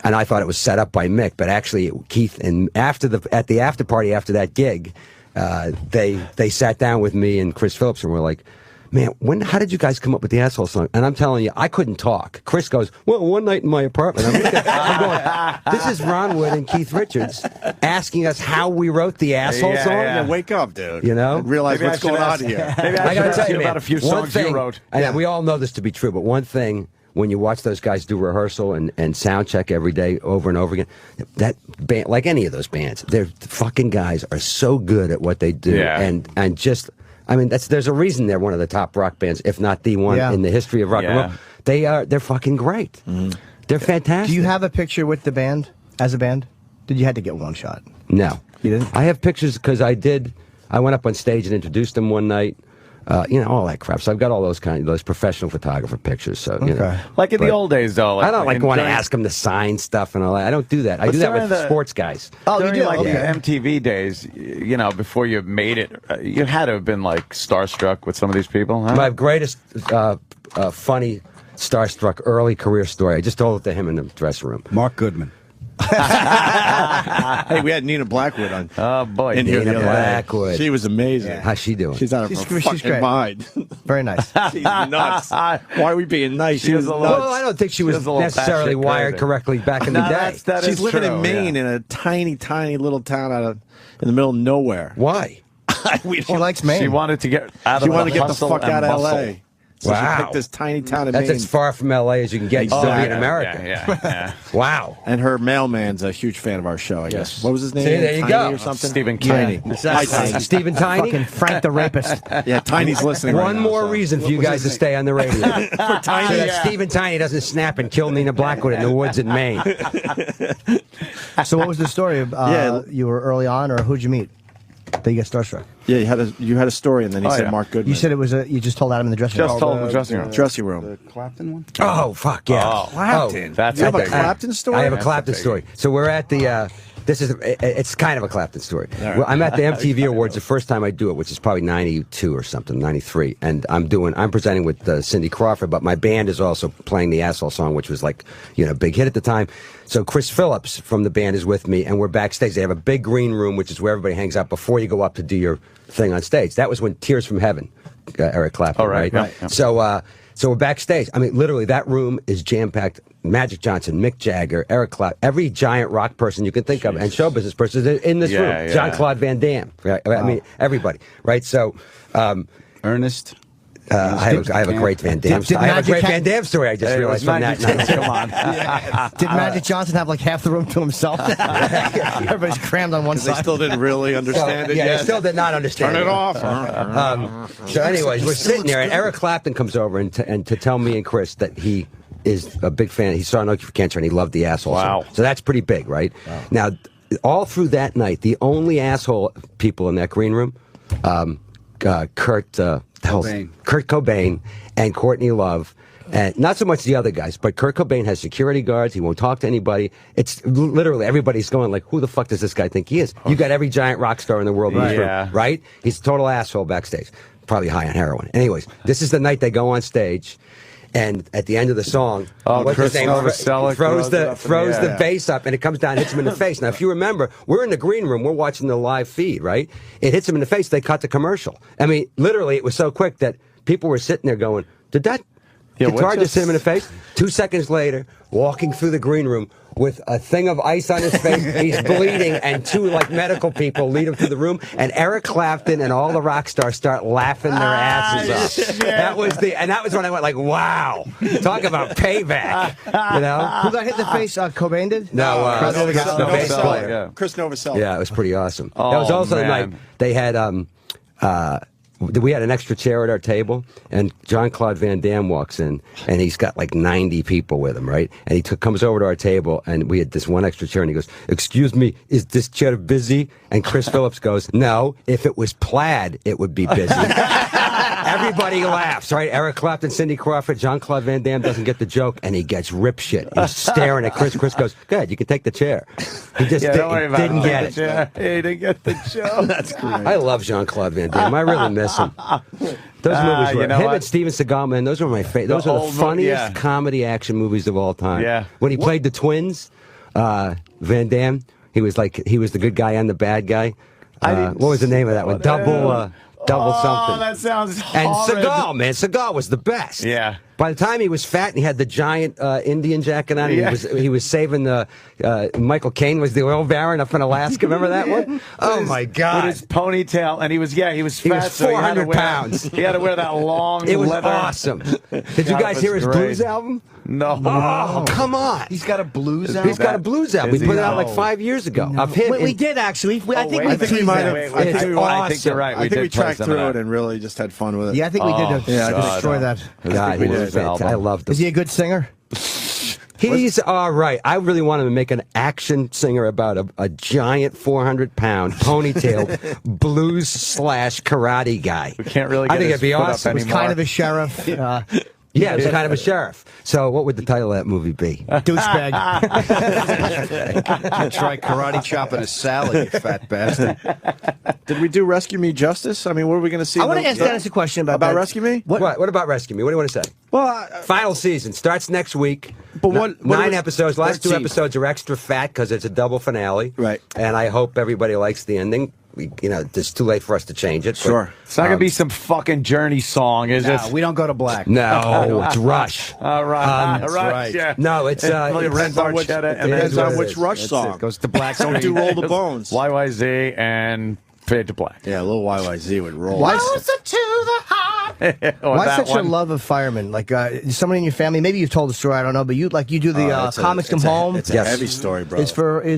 S5: I thought it was set up by Mick, but actually Keith, and at the after party after that gig, they sat down with me and Chris Phillips and were like, man, how did you guys come up with the Asshole song? And I'm telling you, I couldn't talk. Chris goes, well, one night in my apartment. I'm going, this is Ron Wood and Keith Richards asking us how we wrote the Asshole song?
S2: Yeah, wake up, dude.
S5: You know?
S2: And realize
S3: Maybe
S2: what's going on here.
S3: Maybe
S5: I gotta tell you, man,
S3: about a few songs you wrote.
S5: And we all know this to be true, but one thing, when you watch those guys do rehearsal and sound check every day over and over again, that band, like any of those bands, the fucking guys are so good at what they do.
S3: Yeah.
S5: And just, I mean, there's a reason they're one of the top rock bands, if not the one in the history of rock and roll. They're fucking great. Mm-hmm. They're fantastic.
S6: Do you have a picture with the band, as a band? You had to get one shot?
S5: No.
S6: You didn't?
S5: I have pictures because I went up on stage and introduced them one night. All that crap. So I've got all those professional photographer pictures. So
S3: Like in the old days, though.
S5: I don't want to ask them to sign stuff and all that. I don't do that. I do that with sports guys.
S6: Oh, you do?
S3: Like the MTV days, before you made it, you had to have been like starstruck with some of these people. Huh?
S5: My greatest funny starstruck early career story. I just told it to him in the dressing room.
S4: Mark Goodman.
S2: Hey, we had Nina Blackwood on.
S3: Oh boy,
S2: in here the
S5: Nina
S2: other day.
S5: Blackwood.
S2: She was amazing.
S5: How's she doing?
S2: She's out of her fucking
S6: great.
S2: mind.
S6: Very nice.
S2: She's nuts. Why are we being nice? She was nuts.
S5: Well, I don't think she was necessarily wired correctly back in the day.
S2: She's living in Maine in a tiny, tiny little town in the middle of nowhere.
S5: Why?
S6: She likes Maine.
S3: She wanted to get out of
S2: She wanted to get the
S3: hustle
S2: fuck
S3: and
S2: out of
S3: bustle.
S2: L.A. So she picked this tiny town in Maine.
S5: That's as far from L.A. as you can get. Still be in America.
S3: Yeah.
S5: Wow.
S2: And her mailman's a huge fan of our show, I guess. What was his name?
S5: See, there you
S2: Tiny
S5: go.
S2: or something?
S3: Stephen
S2: Tiny.
S3: King.
S2: Hi, Tiny.
S5: Stephen Tiny?
S6: Fucking Frank the Rapist.
S2: Yeah, Tiny's listening right
S5: One
S2: now,
S5: more
S2: so.
S5: reason for you guys to stay on the radio.
S2: For Tiny,
S5: So that Stephen Tiny doesn't snap and kill Nina Blackwood in the woods in Maine.
S6: So what was the story? You were early on, or who'd you meet? That you got starstruck.
S2: Yeah, you had a story, and then he said
S3: yeah.
S2: Mark Goodman.
S6: You said it was you just told Adam in the dressing room.
S3: Just told him the dressing room.
S2: Dressing room.
S4: The Clapton one?
S5: Oh, fuck, yeah.
S3: Oh,
S2: Clapton.
S3: That's
S2: You have a
S3: big.
S2: Clapton story?
S5: I have a
S3: That's
S5: Clapton
S3: a biggie.
S5: story. So we're at the, it's kind of a Clapton story. Well, I'm at the MTV Awards the first time I do it, which is probably 92 or something, 93. And I'm presenting with Cindy Crawford, but my band is also playing the Asshole song, which was like, big hit at the time. So Chris Phillips from the band is with me, and we're backstage. They have a big green room, which is where everybody hangs out before you go up to do your thing on stage. That was when Tears from Heaven, Eric Clapton, right?
S3: Yeah.
S5: So we're backstage. I mean, literally, that room is jam-packed. Magic Johnson, Mick Jagger, Eric Clapton, every giant rock person you can think of, and show business person is in this room.
S3: Yeah.
S5: Jean-Claude Van Damme. Right? I mean, everybody. Right? So,
S4: Ernest.
S5: I have a great Van Damme.
S6: Did
S5: I have a great
S6: Magic
S5: Van Damme story. I just realized from that night.
S3: Come on.
S6: Did Magic Johnson have like half the room to himself? Everybody's crammed on one
S2: They
S6: side.
S2: still didn't really understand it
S5: Yeah,
S2: yet.
S5: they still did not understand.
S2: Turn it off.
S5: So, anyways, we're sitting there, and Eric Clapton comes over and to tell me and Chris that he is a big fan. He saw No Cure for Cancer, and he loved the Asshole
S3: Wow.
S5: song. So that's pretty big, right? Wow. Now, all through that night, the only asshole people in that green room, Kurt Cobain and Courtney Love, and not so much the other guys, but Kurt Cobain has security guards. He won't talk to anybody. It's literally everybody's going like, who the fuck does this guy think he is? You got every giant rock star in the world in this room, right? He's a total asshole backstage, probably high on heroin. Anyways, this is the night they go on stage. And at the end of the song, what's
S3: Chris
S5: his name?
S3: Novoselic
S5: throws the
S3: yeah.
S5: bass up, and it comes down, hits him in the face. Now, if you remember, we're in the green room, we're watching the live feed, right? It hits him in the face. They cut the commercial. I mean, literally, it was so quick that people were sitting there going, "Did that guitar just hit him in the face?" 2 seconds later, walking through the green room with a thing of ice on his face, he's bleeding, and two medical people lead him through the room, and Eric Clapton and all the rock stars start laughing their asses off. That was when I went like, wow, talk about payback,
S6: Who got hit in the face? Cobain did?
S5: No,
S3: Novoselic,
S5: bass player.
S3: yeah.
S2: Chris Novoselic.
S5: Yeah, it was pretty awesome.
S3: Oh,
S5: that was also the
S3: man.
S5: night they had we had an extra chair at our table, and Jean-Claude Van Damme walks in, and he's got like 90 people with him, right? And he comes over to our table, and we had this one extra chair, and he goes, "Excuse me, is this chair busy?" And Chris Phillips goes, "No, if it was plaid, it would be busy." Everybody laughs, right? Eric Clapton, Cindy Crawford, Jean-Claude Van Damme doesn't get the joke, and he gets rip shit. He's staring at Chris. Chris goes, "Good, you can take the chair." He just didn't get it.
S3: Yeah, he didn't get the joke.
S2: That's great.
S5: I love Jean-Claude Van Damme. I really miss him. Those movies were him and Steven Seagal, man. Those were my favorite. Those are the funniest comedy action movies of all time.
S3: Yeah.
S5: When he played the twins, Van Damme, he was the good guy and the bad guy. What was the name of that one? Double something.
S3: Oh, that sounds
S5: And
S3: horrid.
S5: Seagal, man, Seagal was the best.
S3: Yeah.
S5: By the time he was fat and he had the giant Indian jacket on,
S3: Yeah.
S5: he was saving the Michael Caine was the oil baron up in Alaska. Remember that one? Oh my God!
S3: With his ponytail, and he was fat.
S5: He was
S3: So he had to
S5: 400
S3: wear-
S5: pounds.
S3: He had to wear that long.
S5: It was
S3: leather.
S5: awesome. Did you
S3: God,
S5: guys
S3: it
S5: hear
S3: was
S5: his
S3: great.
S5: blues album?
S3: No.
S5: Oh, come on!
S6: He's got a blues album.
S5: He's got a blues album.
S3: Is
S5: We put
S3: he?
S5: it out like
S3: No.
S5: 5 years ago. Of him.
S6: We did actually. I think we
S2: I think we
S6: teased
S2: might
S6: that.
S2: have.
S3: Wait,
S2: I think
S5: it's
S2: we-
S5: awesome.
S3: I think you're right.
S2: I think we
S3: did play
S2: tracked
S3: some
S2: through
S3: of
S2: it
S3: that.
S2: and really just had fun with it.
S6: Yeah, I think we did destroy that.
S5: God,
S2: we
S5: he was
S2: did.
S5: fantastic. I loved him.
S6: Is he a good singer?
S5: He's all right. I really wanted to make an action singer about a giant 400-pound ponytailed blues/karate guy.
S3: We can't really.
S5: I
S3: Get
S5: think
S3: his
S5: it'd be
S3: foot up
S5: awesome.
S6: He's
S3: anymore.
S6: kind of a sheriff.
S5: Yeah, it's kind of a sheriff. So, what would the title of that movie be?
S6: Douchebag.
S4: Try karate chopping a salad, you fat bastard.
S2: Did we do Rescue Me justice? I mean, what are we going to see?
S6: I want to ask Dennis a question about that.
S2: Rescue Me.
S5: What about Rescue Me? What do you want to say?
S2: Well,
S5: Final season starts next week.
S2: But what
S5: 9
S2: was-
S5: episodes. Last 2
S2: 13th.
S5: episodes are extra fat because it's a double finale.
S2: Right.
S5: And I hope everybody likes the ending. It's too late for us to change it. but,
S2: Sure.
S3: It's not gonna be some fucking Journey song, is it?
S4: No, we don't go to black.
S5: No, it's Rush.
S3: All right,
S4: That's
S3: Rush,
S4: right.
S3: Yeah.
S5: No, it's
S3: Red
S2: depends on which,
S3: Barchetta and
S2: depends
S5: then-
S2: on which
S5: That's
S2: Rush
S4: It
S2: song.
S4: goes to black.
S2: Don't do Roll the Bones.
S3: YYZ and Fade to Black.
S2: Yeah, a little YYZ would roll.
S6: Why,
S3: Or
S6: why
S3: that
S6: such
S3: one.
S6: a love of firemen? Like somebody in your family, maybe you've told the story, I don't know, but you do the Comics Come Home.
S2: It's a
S5: Yes.
S2: heavy story, bro.
S6: Is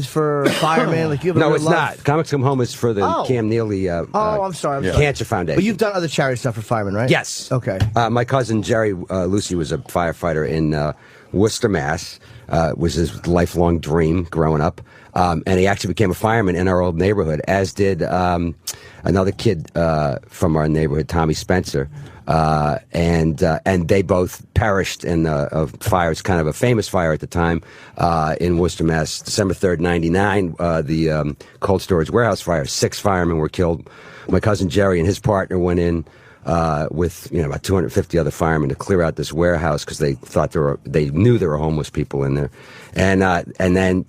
S6: for firemen. Like you have a
S5: No,
S6: real
S5: it's
S6: love.
S5: not. Comics Come Home is for the
S6: Oh.
S5: Cam Neely
S6: I'm sorry.
S5: Cancer Foundation.
S6: But you've done other charity stuff for firemen, right?
S5: Yes.
S6: Okay.
S5: My cousin Jerry Lucy was a firefighter in Worcester, Mass. Was his lifelong dream growing up. And he actually became a fireman in our old neighborhood, as did another kid from our neighborhood, Tommy Spencer. And they both perished in a fire. It's kind of a famous fire at the time in Worcester, Mass. December 3rd, 99, the cold storage warehouse fire. 6 firemen were killed. My cousin Jerry and his partner went in with about 250 other firemen to clear out this warehouse because they thought they knew there were homeless people in there, and then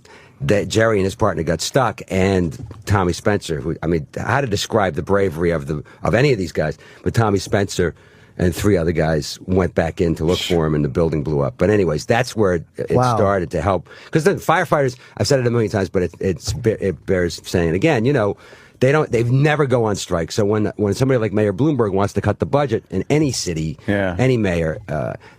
S5: Jerry and his partner got stuck, and Tommy Spencer, who, I mean, how to describe the bravery of any of these guys, but Tommy Spencer and 3 other guys went back in to look for him, and the building blew up. But anyways, that's where it started to help, because the firefighters, I've said it a million times, but it bears saying again, they've never go on strike. So when somebody like Mayor Bloomberg wants to cut the budget in any city, any mayor,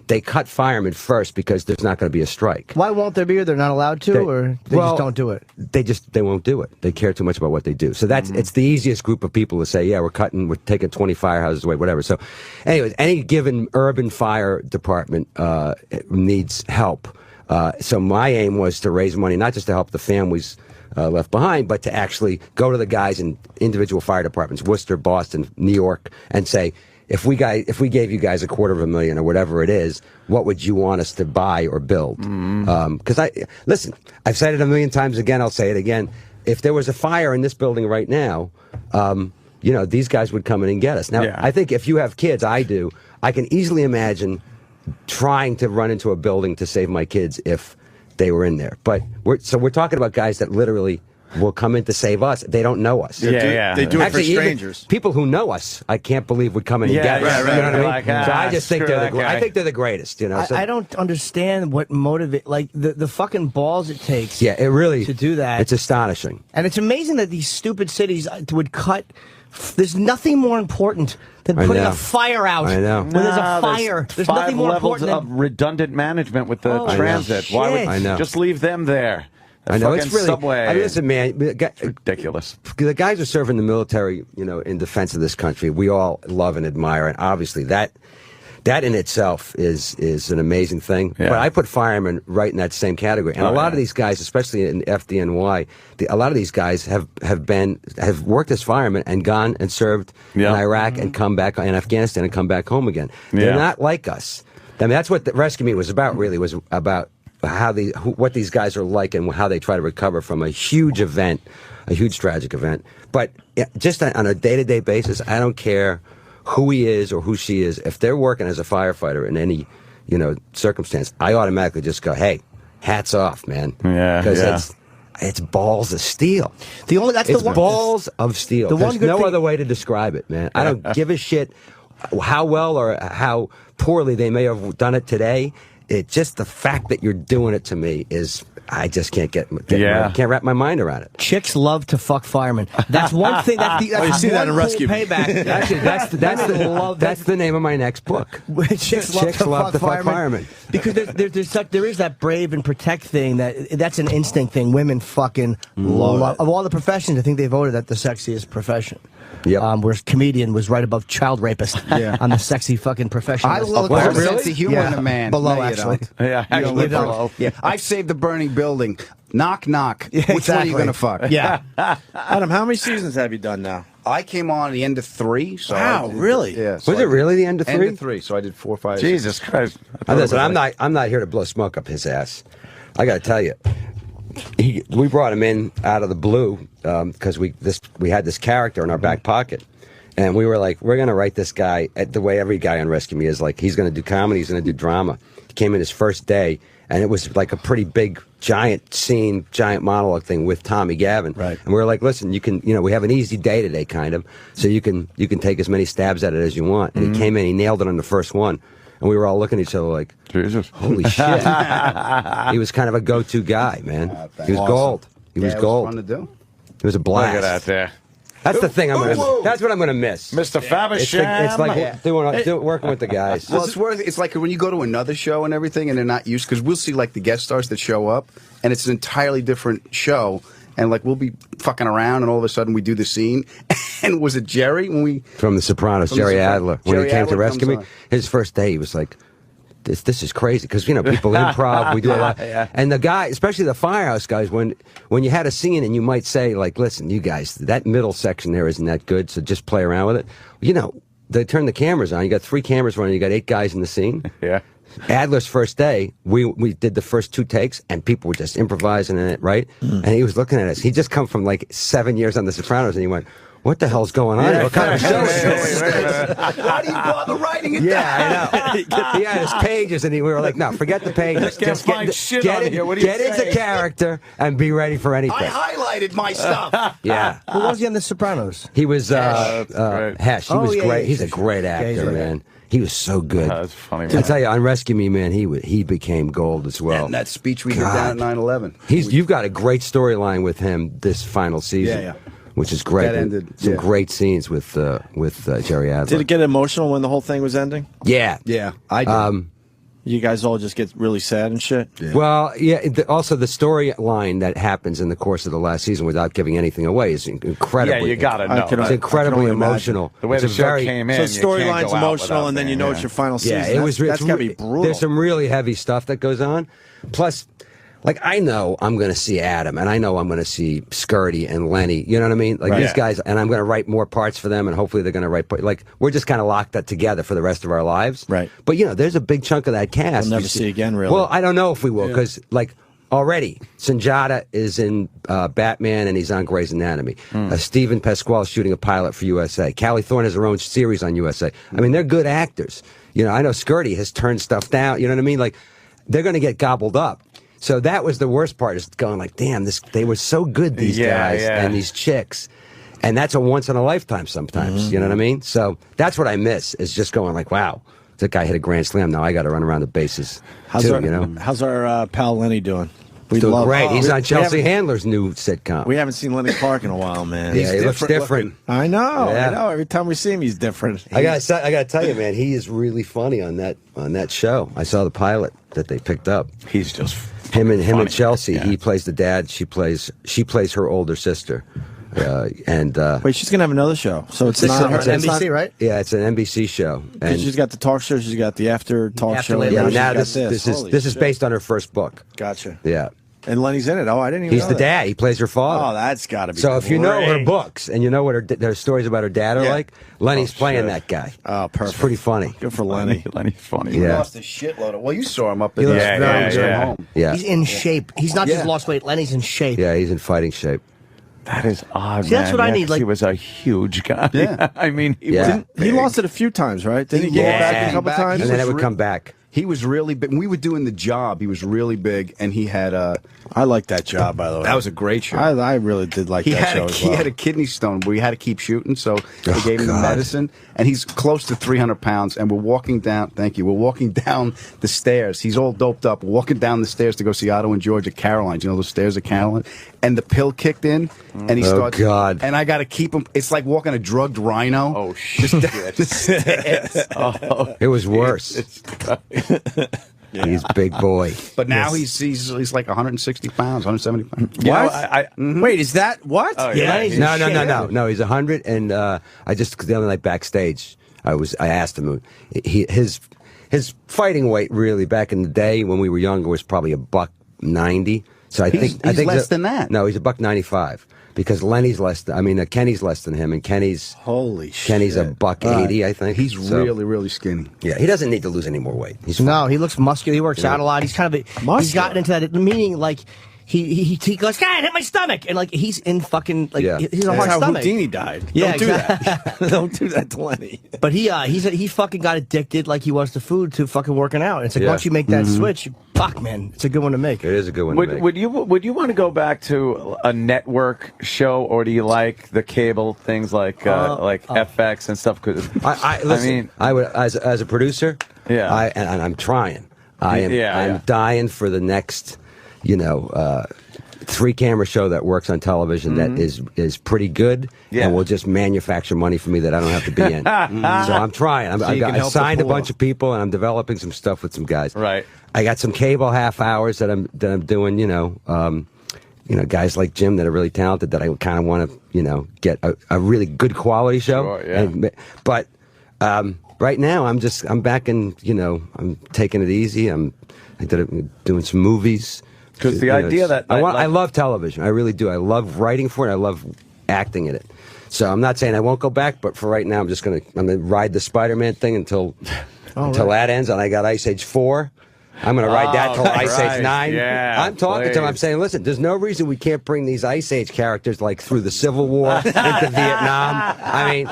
S5: they cut firemen first because there's not going to be a strike.
S6: Why won't there be? They're not allowed to, or they just don't do it?
S5: They won't do it. They care too much about what they do. So it's the easiest group of people to say, yeah, we're taking 20 firehouses away, whatever. So anyways, any given urban fire department needs help. So my aim was to raise money, not just to help the families left behind, but to actually go to the guys in individual fire departments, Worcester, Boston, New York, and say, if we gave you guys $250,000 or whatever it is, what would you want us to buy or build? Because listen, I've said it a million times again, I'll say it again. If there was a fire in this building right now, these guys would come in and get us. Now, I think if you have kids, I do, I can easily imagine trying to run into a building to save my kids if they were in there. But we're talking about guys that literally will come in to save us. They don't know us.
S2: They do it for
S5: Actually, even
S2: strangers.
S5: people who know us, I can't believe would come in and get us.
S3: right,
S5: You know what I mean?
S3: like,
S5: So I just think
S3: screw
S5: they're
S3: that guy.
S5: I think they're the greatest. So,
S6: I don't understand what motivate like the fucking balls it takes.
S5: Yeah, it really
S6: to do that.
S5: It's astonishing.
S6: And it's amazing that these stupid cities would cut. There's nothing more important than putting a fire out.
S5: I know.
S6: When there's a fire, there's nothing
S3: 5
S6: more
S3: levels
S6: important
S3: of redundant management with the
S6: Oh,
S3: transit. Why would
S6: shit.
S5: I know.
S3: just leave them there? The
S5: I know,
S3: fucking
S5: it's really.
S3: subway.
S5: I mean, listen, man.
S3: It's ridiculous.
S5: The guys who serve in the military, in defense of this country, we all love and admire, and obviously that That in itself is an amazing thing.
S3: Yeah.
S5: But I put firemen right in that same category. And a lot of these guys, especially in FDNY, a lot of these guys have worked as firemen and gone and served in Iraq and come back in Afghanistan and come back home again. They're not like us. I mean, that's what the Rescue Me was about. Really, was about what these guys are like and how they try to recover from a huge event, a huge tragic event. But just on a day-to-day basis, I don't care who he is or who she is. If they're working as a firefighter in any, circumstance, I automatically just go, "Hey, hats off, man!"
S3: Yeah,
S5: because it's balls of steel.
S6: That's
S5: It's
S6: the one
S5: balls of steel.
S6: The one
S5: There's
S6: good
S5: no
S6: thing-
S5: other way to describe it, man. I don't give a shit how well or how poorly they may have done it today. It just the fact that you're doing it to me is. I just can't can't wrap my mind around it.
S6: Chicks love to fuck firemen. That's one thing. That's
S2: you see that in Rescue Me.
S6: payback.
S5: Actually, that's the name of my next book.
S6: Chicks love to fuck firemen. Because there is that brave and protect thing. That's an instinct thing. Women fucking love. Of all the professions, I think they voted that the sexiest profession.
S5: Yep.
S6: Whereas comedian was right above child rapist on the sexy fucking profession.
S4: I look for a sense of humor in a man.
S6: Below,
S4: No, you
S6: actually.
S4: don't.
S3: Yeah,
S4: You don't
S3: actually
S4: live
S3: below.
S4: Yeah, I saved the burning building. Knock, knock.
S6: Yeah,
S4: Which one are
S6: exactly.
S4: you going to fuck?
S6: Yeah.
S2: Adam, how many seasons have you done now?
S4: I came on at the end of 3. So
S2: Wow,
S4: I did-
S2: really?
S4: Yeah. so
S5: Was
S4: I
S5: it
S4: did-
S5: really the end of 3?
S4: End of 3. So I did 4, 5.
S3: Jesus Christ!
S5: Listen, I'm not here to blow smoke up his ass. I got to tell you, we brought him in out of the blue because we had this character in our back pocket, and we were like, we're going to write this guy the way every guy on Rescue Me is. Like, he's going to do comedy, he's going to do drama. He came in his first day, and it was like a pretty big, giant scene, giant monologue thing with Tommy Gavin.
S2: Right.
S5: And we were like, listen, you can, we have an easy day today, kind of, so you can take as many stabs at it as you want. And he came in, he nailed it on the first one. And we were all looking at each other like,
S3: Jesus.
S5: holy shit. He was kind of a go-to guy, man. He was
S4: Awesome.
S5: gold. He was
S4: It
S5: gold.
S4: was fun to do.
S5: It was a
S3: Look
S5: blast.
S3: at that there,
S5: That's the thing that's what I'm gonna miss.
S3: Mr. Fabersham.
S5: It's like working with the guys.
S4: Well, it's like when you go to another show and everything, and they're not used, because we'll see like the guest stars that show up, and it's an entirely different show, and like we'll be fucking around, and all of a sudden we do the scene, and was it Jerry when we
S5: From The Sopranos,
S4: From The
S5: Jerry
S4: Sopranos.
S5: Adler, when
S4: Jerry
S5: he came to
S4: Adler
S5: rescue me,
S4: comes on.
S5: his first day he was like, this is crazy, because people improv, we do a lot, and the guy, especially the Firehouse guys, when you had a scene and you might say like, listen, you guys, that middle section there isn't that good, so just play around with it. They turn the cameras on. You got 3 cameras running. You got 8 guys in the scene.
S3: Yeah.
S5: Adler's first day, we did the first 2 takes, and people were just improvising in it, right? And he was looking at us. He just come from like 7 years on The Sopranos, and he went, "What the hell's going on? What kind of show is this?"
S4: why do you bother writing it down?
S5: Yeah, I know. He had his pages, and we were like, "No, forget the pages.
S3: Can't find shit on here. What do you
S5: get into
S3: say?"
S5: character and be ready for anything."
S4: I highlighted my stuff.
S5: Yeah.
S6: Who was he on The Sopranos?
S5: He was
S3: great.
S5: Hesh. He
S6: Oh,
S5: was
S6: yeah,
S5: great.
S6: yeah,
S5: He's a
S6: he's
S5: great
S6: great.
S5: actor,
S6: Yeah, he's great.
S5: man. He was so good.
S3: That's funny,
S5: I
S3: man.
S5: tell you, on Rescue Me, man, he became gold as well.
S4: And that speech we did down at 9/11.
S5: You've got a great storyline with him this final season.
S4: Yeah.
S5: Which is great.
S4: That ended,
S5: Some
S4: yeah.
S5: great scenes with Jerry Adler.
S2: Did it get emotional when the whole thing was ending?
S5: Yeah.
S4: Yeah, I did.
S2: You guys all just get really sad and shit?
S5: Well, yeah. Also, the storyline that happens in the course of the last season, without giving anything away, is incredibly.
S3: Yeah, you gotta know.
S2: I could-
S5: It's
S3: right?
S5: incredibly
S2: I can only
S5: emotional.
S3: The way
S5: It's
S3: the
S5: a
S3: show
S5: very,
S3: came in.
S2: So
S3: you can't
S2: storyline's
S3: go out
S2: emotional,
S3: without
S2: and then you
S3: being,
S2: know
S3: yeah.
S2: it's your final season.
S5: Yeah, it was.
S2: That's got to be
S5: it's-
S2: brutal.
S5: There's some really heavy stuff that goes on. Plus, like, I know I'm going to see Adam, and I know I'm going to see Skirty and Lenny. You know what I mean? Like,
S2: Right.
S5: these guys, and I'm going to write more parts for them, and hopefully they're going to write. Like, we're just kind of locked up together for the rest of our lives.
S2: Right.
S5: But there's a big chunk of that cast.
S2: We'll never
S5: You
S2: see again, really.
S5: Well, I don't know if we will, because like. Already, Sanjata is in Batman, and he's on Grey's Anatomy. Stephen Pasquale is shooting a pilot for USA. Callie Thorne has her own series on USA. I mean, they're good actors. I know Skirty has turned stuff down. You know what I mean? Like, they're going to get gobbled up. So that was the worst part, is going like, damn, they were so good, these guys and these chicks. And that's a once in a lifetime sometimes. You know what I mean? So that's what I miss, is just going like, wow, that guy hit a grand slam. Now I got to run around the bases
S2: How's
S5: too,
S2: our, How's our pal Lenny doing? We
S5: Doing
S2: love-
S5: great. He's
S2: we-
S5: on
S2: we
S5: Chelsea
S2: haven't-
S5: Handler's new sitcom.
S2: We haven't seen Lenny Clark in a while, man.
S5: Yeah, he looks different.
S2: I know.
S5: Yeah.
S2: I know. Every time we see him, he's different.
S5: I gotta tell you, man, he is really funny on that show. I saw the pilot that they picked up.
S3: He's just
S5: Him and
S3: funny.
S5: Chelsea.
S3: Yeah.
S5: He plays the dad. She plays her older sister.
S2: Wait, she's gonna have another show, so it's not her.
S6: It's NBC, right?
S5: Yeah, it's an NBC show.
S2: And she's got the talk show. She's got the after talk show.
S6: After
S5: yeah,
S6: She's
S5: now
S2: got
S5: this is based on her first book.
S2: Gotcha.
S5: Yeah.
S2: And Lenny's in it. Oh, I didn't even
S5: He's
S2: know
S5: the
S2: that.
S5: dad. He plays her father.
S2: Oh, that's got to be.
S5: So if you know her
S2: great.
S5: books and you know what her stories about her dad are
S2: Yeah.
S5: like, Lenny's playing
S2: shit.
S5: that guy.
S2: Oh, perfect.
S5: It's pretty funny.
S2: Good for Lenny.
S3: Lenny's funny.
S4: He
S5: Yeah.
S4: lost a shitload of. Well, you saw him up in
S6: He looks
S4: the
S6: very
S3: good.
S4: home.
S5: Yeah.
S6: He's in shape. He's not
S2: Yeah.
S6: just lost weight. Lenny's in shape.
S5: Yeah, he's in fighting shape.
S3: That is odd.
S6: See, that's
S3: man.
S6: what I
S3: Yeah,
S6: need,
S3: 'cause
S6: like-
S3: he was a huge guy.
S4: Yeah.
S3: I mean, he
S5: Yeah.
S3: wasn't
S2: He
S3: big.
S2: lost it a few times, right? Didn't he
S4: He
S2: get it
S4: lost
S2: back
S4: it
S2: a couple
S4: back.
S2: times?
S5: And then it would
S4: re-
S5: come back.
S4: He was really big. When we were doing The Job, he was really big, and he had
S2: I like that job, by the way.
S4: that was a great show.
S2: I really did like that show as
S4: he
S2: well.
S4: had a kidney stone, but he had to keep shooting, so they
S5: Oh,
S4: gave him the
S5: God.
S4: medicine. And he's close to 300 pounds, and we're walking down. Thank you. We're walking down the stairs. He's all doped up. We're walking down the stairs to go see Otto and George at Caroline's. You know those stairs at Caroline, and the pill kicked in, and he
S5: Oh,
S4: starts.
S5: God.
S4: And I got to keep him. It's like walking a drugged rhino.
S3: Oh,
S4: Just down the stairs.
S5: It was worse. He's a big boy.
S4: But now he's like 160 pounds, 170 pounds.
S3: You know,
S2: What?
S3: I
S2: Wait, is that what?
S3: Oh,
S6: Yeah,
S3: yeah.
S6: he's
S5: No,
S6: in
S5: no,
S6: shape.
S5: no. He's 100, and I just the other night backstage, I asked him, his fighting weight really back in the day when we were younger was probably $190. So I think
S4: less than that.
S5: No, he's $195 because Lenny's less. Kenny's less than him, and Kenny's
S2: Holy shit.
S5: Kenny's $180, I think.
S4: He's
S5: So,
S4: really, really skinny.
S5: yeah. He doesn't need to lose any more weight. He's fine.
S6: No, he looks muscular. He works out a lot. He's kind of he's
S2: Muscular.
S6: gotten into that meaning like he goes, God, hit my stomach, and like he's in fucking like
S5: Yeah.
S6: he's a
S2: That's
S6: hard
S2: how
S6: stomach.
S2: Houdini died.
S6: Yeah,
S2: Don't do that. Don't do that to Lenny.
S6: But he fucking got addicted like he was to food to fucking working out. And it's like
S5: Yeah.
S6: once you make that switch, fuck man, it's a good one to make.
S5: It is a good one. to make.
S3: Would you want to go back to a network show, or do you like the cable things like FX and stuff? Cause,
S5: Listen, I would as a producer.
S3: Yeah.
S5: And I'm trying. I'm
S3: Yeah.
S5: dying for the next, 3-camera show that works on television that is pretty good
S3: Yeah.
S5: and will just manufacture money for me that I don't have to be in. So I'm trying.
S4: you can
S5: I
S4: help the
S5: signed a
S4: poor.
S5: bunch of people and I'm developing some stuff with some guys.
S3: Right.
S5: I got some cable half hours that I'm doing. Guys like Jim that are really talented that I kind of want to get a really good quality show.
S3: Sure, yeah.
S5: But right now I'm back in. I'm taking it easy. I'm doing some movies.
S3: 'Cause the idea that
S5: I love television. I really do. I love writing for it. I love acting in it. So I'm not saying I won't go back, but for right now, I'm gonna ride the Spider-Man thing until that ends. And I got Ice Age 4. I'm going to ride that till Ice Age 9.
S3: Yeah,
S5: I'm talking to him. I'm saying, listen, there's no reason we can't bring these Ice Age characters like through the Civil War into Vietnam. I mean,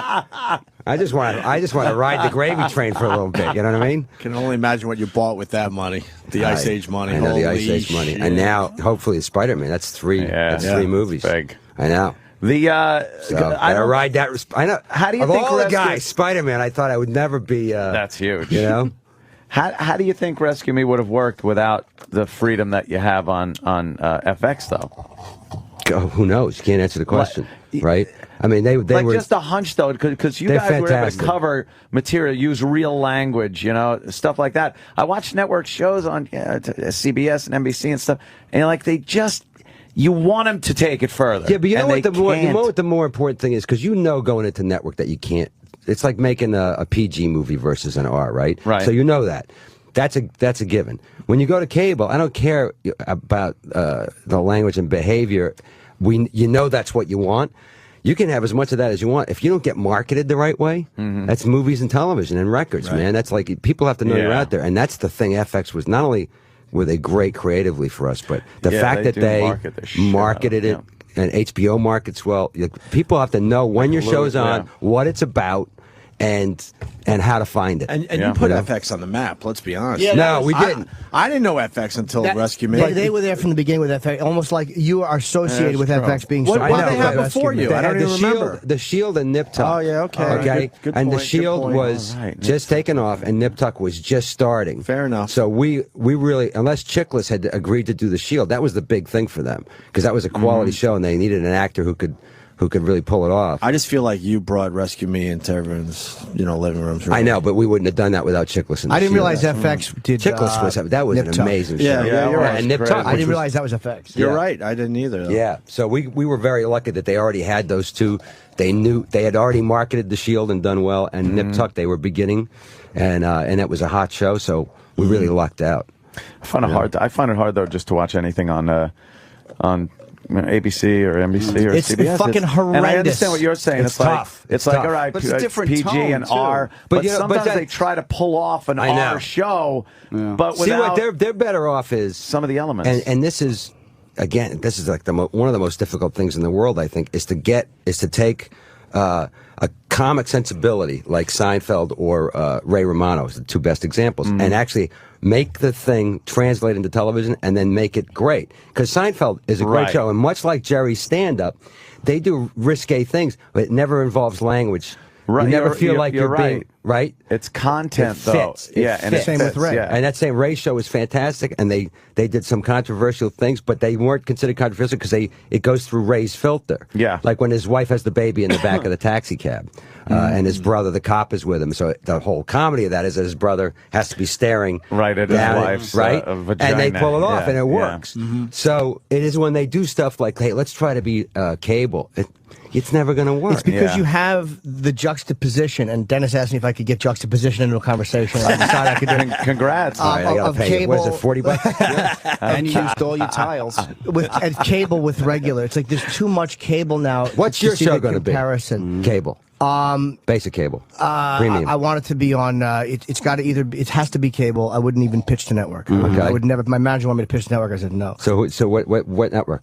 S5: I just want to ride the gravy train for a little bit. You know what I mean?
S2: Can only imagine what you bought with that money. The Ice Age money.
S5: I know the
S2: Holy
S5: Ice Age money.
S2: shit.
S5: And now, hopefully, it's Spider-Man. That's three.
S3: Yeah.
S5: That's
S3: Yeah.
S5: three movies.
S3: Big.
S5: I know.
S3: The
S5: So
S3: I
S5: I
S3: don't
S5: ride that. I know.
S3: How do you
S5: of
S3: think
S5: all the
S3: Rescue-
S5: guys, Spider-Man? I thought I would never be.
S3: That's huge.
S5: You know.
S3: How do you think Rescue Me would have worked without the freedom that you have on FX though?
S5: Who knows? You can't answer the question, right? I mean, they
S3: Like
S5: were
S3: just a hunch though, because you
S5: They're
S3: guys were able to
S5: fantastic.
S3: cover material, use real language, stuff like that. I watch network shows on CBS and NBC and stuff, and like they just. You want them to take it further.
S5: Yeah, but you know
S3: and
S5: what the more important thing is, because going into network that you can't. It's like making a PG movie versus an R, right?
S3: Right.
S5: So you know that. That's a given. When you go to cable, I don't care about the language and behavior. That's what you want. You can have as much of that as you want. If you don't get marketed the right way, that's movies and television and records, man. That's like people have to know you're
S3: Yeah.
S5: out there, and that's the thing. FX was not only were they great creatively for us, but the
S3: Yeah,
S5: fact
S3: they
S5: that
S3: do
S5: they
S3: market the shit out of
S5: marketed
S3: it,
S5: it. And HBO markets well. People have to know when your show's on,
S3: yeah.
S5: what it's about, and how to find it.
S2: And
S3: Yeah.
S2: you put
S5: You know?
S2: FX on the map, let's be honest.
S6: Yeah,
S5: no, we
S2: I-
S5: didn't.
S2: I didn't know FX until Rescue Me.
S6: They were there from the beginning with FX, almost like you are associated
S3: Yeah,
S6: with
S3: that's
S6: FX being
S2: What-
S6: so.
S2: what
S5: I
S2: they
S5: know,
S2: have
S5: but
S2: before you?
S5: They
S2: I don't
S5: had
S2: even
S5: the
S2: remember.
S5: The Shield and Nip Tuck.
S2: Oh, yeah, okay.
S5: Okay.
S2: Good
S5: And the
S2: point, good
S5: Shield
S2: point.
S5: was
S3: All right.
S5: just taken off, and Nip Tuck was just starting.
S2: Fair enough.
S5: So we really, unless Chickless had agreed to do the Shield, that was the big thing for them because that was a quality show, and they needed an actor who could who could really pull it off.
S2: I just feel like you brought Rescue Me into everyone's, living rooms.
S5: I know, but we wouldn't have done that without Chickless.
S6: I didn't realize FX did.
S5: Chickless was that was
S6: Nip
S5: an
S6: Tuck.
S5: amazing show.
S2: Yeah, you're right.
S5: And Nip Tuck,
S6: I didn't realize that was FX.
S2: You're right. I didn't either. Though.
S5: Yeah, so we were very lucky that they already had those two. They knew they had already marketed the Shield and done well, and Nip Tuck they were beginning, and it was a hot show, so we really lucked out.
S3: I find it hard though just to watch anything on ABC or NBC or
S6: It's
S3: CBS.
S6: fucking horrendous.
S3: And I understand what you're saying.
S5: It's
S3: like
S5: tough.
S3: it's
S5: It's
S3: like
S5: tough.
S3: all right,
S4: But it's a different
S3: PG
S4: tone,
S3: and
S4: too.
S3: R,
S5: But
S3: but
S5: you know,
S3: sometimes
S5: but
S3: they try to pull off an
S5: I know.
S3: R show, but
S5: See
S3: without
S5: what they're better off is
S3: some of the elements.
S5: and this is again this is like one of the most difficult things in the world. I think is to take a comic sensibility like Seinfeld or Ray Romano is the two best examples, and actually make the thing translate into television and then make it great. Because Seinfeld is a great
S3: Right.
S5: show, and much like Jerry's stand-up, they do risque things, but it never involves language.
S3: Right,
S5: You never
S3: you're-
S5: feel
S3: you're-
S5: like
S3: you're
S5: you're being
S3: right.
S5: right.
S3: It's content,
S5: It
S3: though.
S5: fits. It
S3: Yeah, and
S5: fits.
S6: Same with Ray.
S3: Yeah.
S5: And that same Ray show was fantastic, and they did some controversial things, but they weren't considered controversial because it goes through Ray's filter.
S3: Yeah.
S5: Like when his wife has the baby in the back of the taxi cab, and his brother, the cop, is with him. So the whole comedy of that is that his brother has to be staring
S3: Right at his
S5: down
S3: wife's,
S5: right,
S3: vagina.
S5: and they pull it off,
S3: Yeah,
S5: and it
S3: yeah.
S5: works. So it is when they do stuff like, hey, let's try to be cable. It's never going to work.
S6: It's because
S3: Yeah.
S6: you have the juxtaposition, and Dennis asked me if I could get juxtaposition into a conversation. I decided I could do it.
S3: Congrats.
S5: All right, I gotta
S6: of
S5: pay you. What is it,
S6: cable-
S5: $40?
S4: And you used all your tiles.
S6: And cable with regular. It's like there's too much cable now.
S5: What's
S6: to
S5: your
S6: see
S5: show
S6: the
S5: going to be?
S6: comparison.
S5: Cable. Basic cable. Premium.
S6: I want it to be on. It's got to it has to be cable. I wouldn't even pitch to network.
S5: Okay.
S6: I would never. If my manager wanted me to pitch to network, I said no.
S5: So what network?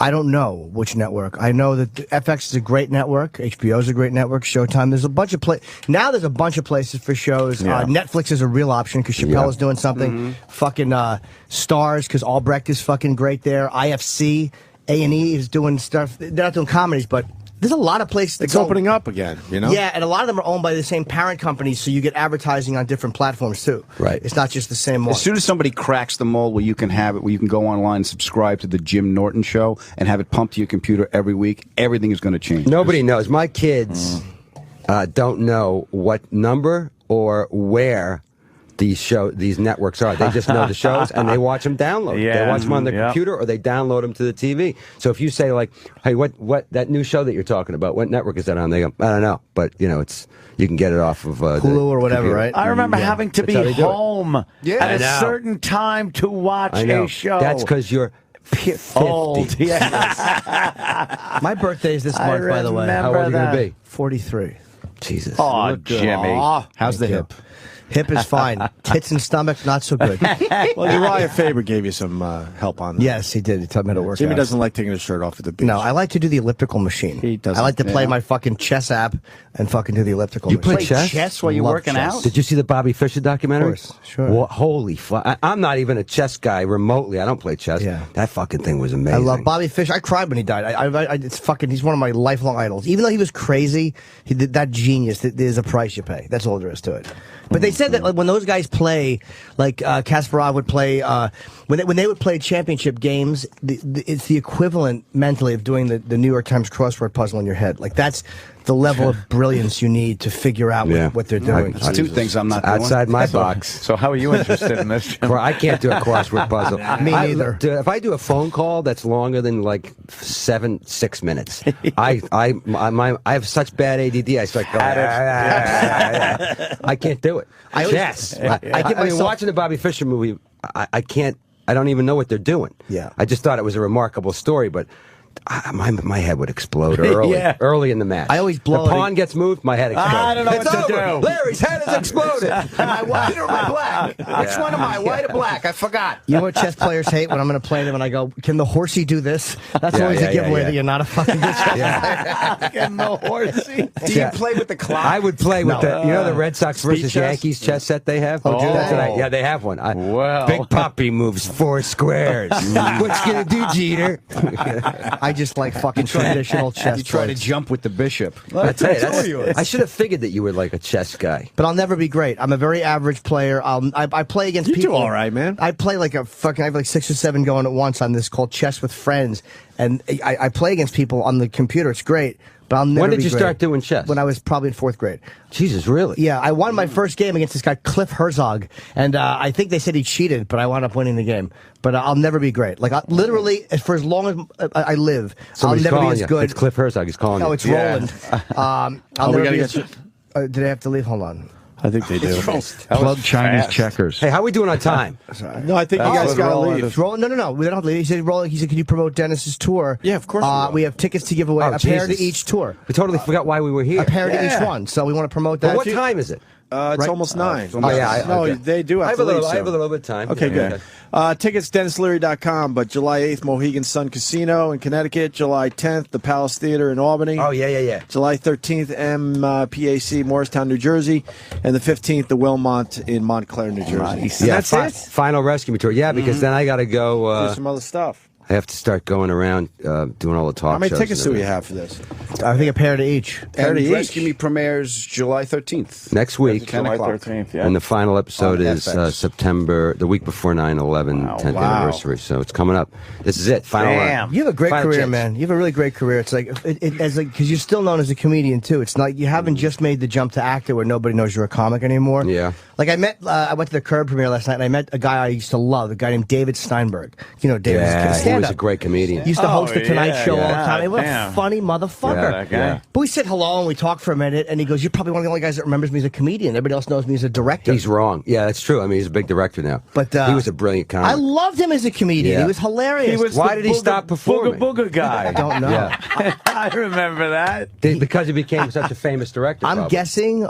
S6: I don't know which network. I know that FX is a great network. HBO is a great network. Showtime. There's a bunch of now. There's a bunch of places for shows.
S3: Yeah.
S6: Netflix is a real option because Chappelle is doing something. Fucking Stars because Albrecht is fucking great there. IFC, A&E is doing stuff. They're not doing comedies, but there's a lot of places.
S2: It's opening up again,
S6: Yeah, and a lot of them are owned by the same parent companies, so you get advertising on different platforms too.
S5: Right.
S6: It's not just the same one.
S4: As soon as somebody cracks the mold where you can have it, where you can go online and subscribe to the Jim Norton show and have it pumped to your computer every week, everything is going to change.
S5: Nobody knows. My kids don't know what number or where these networks are. They just know the shows and they watch them download.
S3: Yeah.
S5: They watch them on their
S3: Yeah.
S5: computer or they download them to the TV. So if you say like, "Hey, what that new show that you're talking about? What network is that on?" They go, "I don't know," but you can get it off of
S6: Hulu or whatever,
S5: computer.
S6: right?
S3: I remember having to
S5: That's how
S3: be
S5: they do it.
S3: home
S4: Yeah.
S3: at
S4: I
S3: a
S5: know.
S3: certain time to watch
S5: I know.
S3: a show.
S5: That's because you're 50.
S3: old. Yes.
S6: My birthday is this month, by the way.
S5: How old are you going to be?
S6: 43.
S5: Jesus.
S3: Oh, Jimmy.
S4: How's the
S6: Thank you.
S4: hip?
S6: Hip is fine. Tits and stomach, not so good.
S2: Well, Uriah Faber gave you some help on that.
S6: Yes, he did. He taught me how to work
S2: Jimmy
S6: out.
S2: doesn't like taking his shirt off at the beach.
S6: No, I like to do the elliptical machine.
S2: He doesn't.
S6: I like to play
S4: Yeah.
S6: my fucking chess app and fucking do the elliptical
S5: You
S6: machine.
S5: play chess?
S4: while you're
S6: Love
S4: working
S6: chess.
S4: out?
S5: Did you see the Bobby Fischer documentary?
S6: Of course, sure.
S5: Well, holy fuck! I'm not even a chess guy remotely. I don't play chess.
S6: Yeah.
S5: That fucking thing was amazing.
S6: I love Bobby Fischer. I cried when he died. It's fucking. He's one of my lifelong idols. Even though he was crazy, he did that genius. There's a price you pay. That's all there is to it. But they said that like, when those guys play, like Kasparov would play, when they would play championship games, it's the equivalent mentally of doing the New York Times crossword puzzle in your head. Like that's the level of brilliance you need to figure out
S5: Yeah.
S6: what they're doing.
S4: That's two things I'm not doing.
S5: outside my box.
S3: So how are you interested in this, Jim?
S5: I can't do a crossword puzzle.
S6: Me neither.
S5: If I do a phone call that's longer than like 6 minutes, I have such bad ADD. I start going. I can't do it.
S6: I always-
S5: Yes.
S6: I get
S5: I mean,
S6: myself-
S5: watching the Bobby Fischer movie, I can't. I don't even know what they're doing.
S6: Yeah.
S5: I just thought it was a remarkable story, but. My head would explode early,
S3: Yeah.
S5: early in the match.
S6: I always blow
S5: The
S6: it.
S5: pawn gets moved, my head explodes.
S3: I don't know
S5: It's
S3: what to
S5: over.
S3: do.
S5: Larry's head has exploded.
S4: Am I white or am I black? Which one am I, white or black? I forgot.
S6: You know what chess players hate when I'm going to play them and I go, can the horsey do this? That's
S5: Yeah,
S6: always
S5: yeah,
S6: a giveaway
S5: yeah.
S6: that you're not a fucking good chess player.
S3: Getting the horsey.
S4: Do you play with the clock?
S5: I would play with
S6: No.
S5: the Red Sox versus
S4: chess?
S5: Yankees chess set they have.
S6: Oh, do they?
S5: That's what yeah, they have one.
S3: Well.
S5: Big Poppy moves 4 squares. What's gonna do, Jeter?
S6: I I just like fucking traditional chess.
S4: You try to
S6: boards.
S4: jump with the bishop.
S5: I tell you, I should have figured that you were like a chess guy.
S6: But I'll never be great. I'm a very average player. I play against
S2: You
S6: people.
S2: do all right, man.
S6: I play like a fucking. I have like 6 or 7 going at once on this called Chess with Friends, and I play against people on the computer. It's great. But I'll never
S5: When did
S6: be
S5: you
S6: great.
S5: start doing chess?
S6: When I was probably in 4th grade.
S5: Jesus, really?
S6: Yeah, I won my first game against this guy Cliff Herzog, and I think they said he cheated, but I wound up winning the game. But I'll never be great. Like literally, for as long as I live,
S5: Somebody's
S6: I'll never be
S5: calling
S6: as
S5: you.
S6: good.
S5: It's Cliff Herzog. He's calling
S6: No,
S5: you.
S6: it's Roland. I'll
S2: we
S6: never
S2: gotta
S6: be
S2: get
S6: as, did I have to leave? Hold on.
S2: I think they do.
S4: Plug Chinese checkers.
S5: Hey, how are we doing on time?
S2: No, I think you guys got to leave.
S6: It's Roland. No. We don't have to leave. He said, Roland, can you promote Dennis's tour?
S2: Yeah, of course we will.
S6: We have tickets to give away,
S5: Oh,
S6: a pair to
S5: Jesus.
S6: each tour.
S5: We totally forgot why we were here.
S6: A pair to
S2: Yeah.
S6: each one. So we want to promote that.
S5: But what time is it?
S2: It's
S6: Right.
S2: almost 9.
S5: Oh, yeah.
S2: No,
S5: okay.
S2: they do have
S5: I have
S2: to
S5: a little.
S2: leave
S5: I have a
S2: soon.
S5: little bit of time.
S2: Okay,
S5: Yeah,
S2: good. Tickets, DenisLeary.com, but July 8th, Mohegan Sun Casino in Connecticut. July 10th, the Palace Theater in Albany.
S5: Oh, yeah.
S2: July 13th, MPAC, Morristown, New Jersey. And the 15th, the Wilmont in Montclair, New Jersey.
S3: Nice.
S2: And
S5: Yeah,
S2: that's it.
S5: Final Rescue Me tour. Yeah, because then I got to go.
S2: Do some other stuff.
S5: I have to start going around doing all the talk
S2: How many
S5: shows
S2: tickets
S5: and
S2: do we
S5: everything.
S2: have for this?
S6: I think a pair to each.
S2: Pair to
S4: And
S2: each.
S4: Rescue Me premieres July 13th.
S5: Next week.
S4: 10
S3: July
S4: o'clock.
S3: 13th, yeah.
S5: And the final episode
S4: On
S5: is
S4: FX.
S5: September, the week before 9/11, 10th
S2: Wow.
S5: anniversary. So it's coming up. This is it. Final.
S3: Damn.
S6: You have a great
S5: Final
S6: career,
S5: chance.
S6: man. You have a really great career. It's like because you're still known as a comedian too. It's not you haven't just made the jump to actor where nobody knows you're a comic anymore.
S5: Yeah.
S6: Like I went to the Curb premiere last night and I met a guy I used to love, a guy named David Steinberg. You know, David.
S5: Yeah, he
S6: stand
S5: was
S6: up.
S5: a great comedian.
S6: He used to host the Tonight
S3: yeah,
S6: Show all the
S3: yeah,
S6: time. What a
S3: damn.
S6: funny motherfucker.
S5: Yeah,
S3: that guy.
S5: yeah.
S6: But we said hello and we talked for a minute, and he goes, "You're probably one of the only guys that remembers me as a comedian. Everybody else knows me as a director."
S5: He's wrong. Yeah, that's true. I mean, he's a big director now.
S6: But
S5: he was a brilliant comic.
S6: I loved him as a comedian.
S5: Yeah.
S6: He was hilarious.
S5: Why did he stop performing?
S3: Booga guy.
S6: I don't know.
S5: Yeah.
S3: I remember that.
S5: Because he became such a famous director.
S6: I'm
S5: probably.
S6: guessing,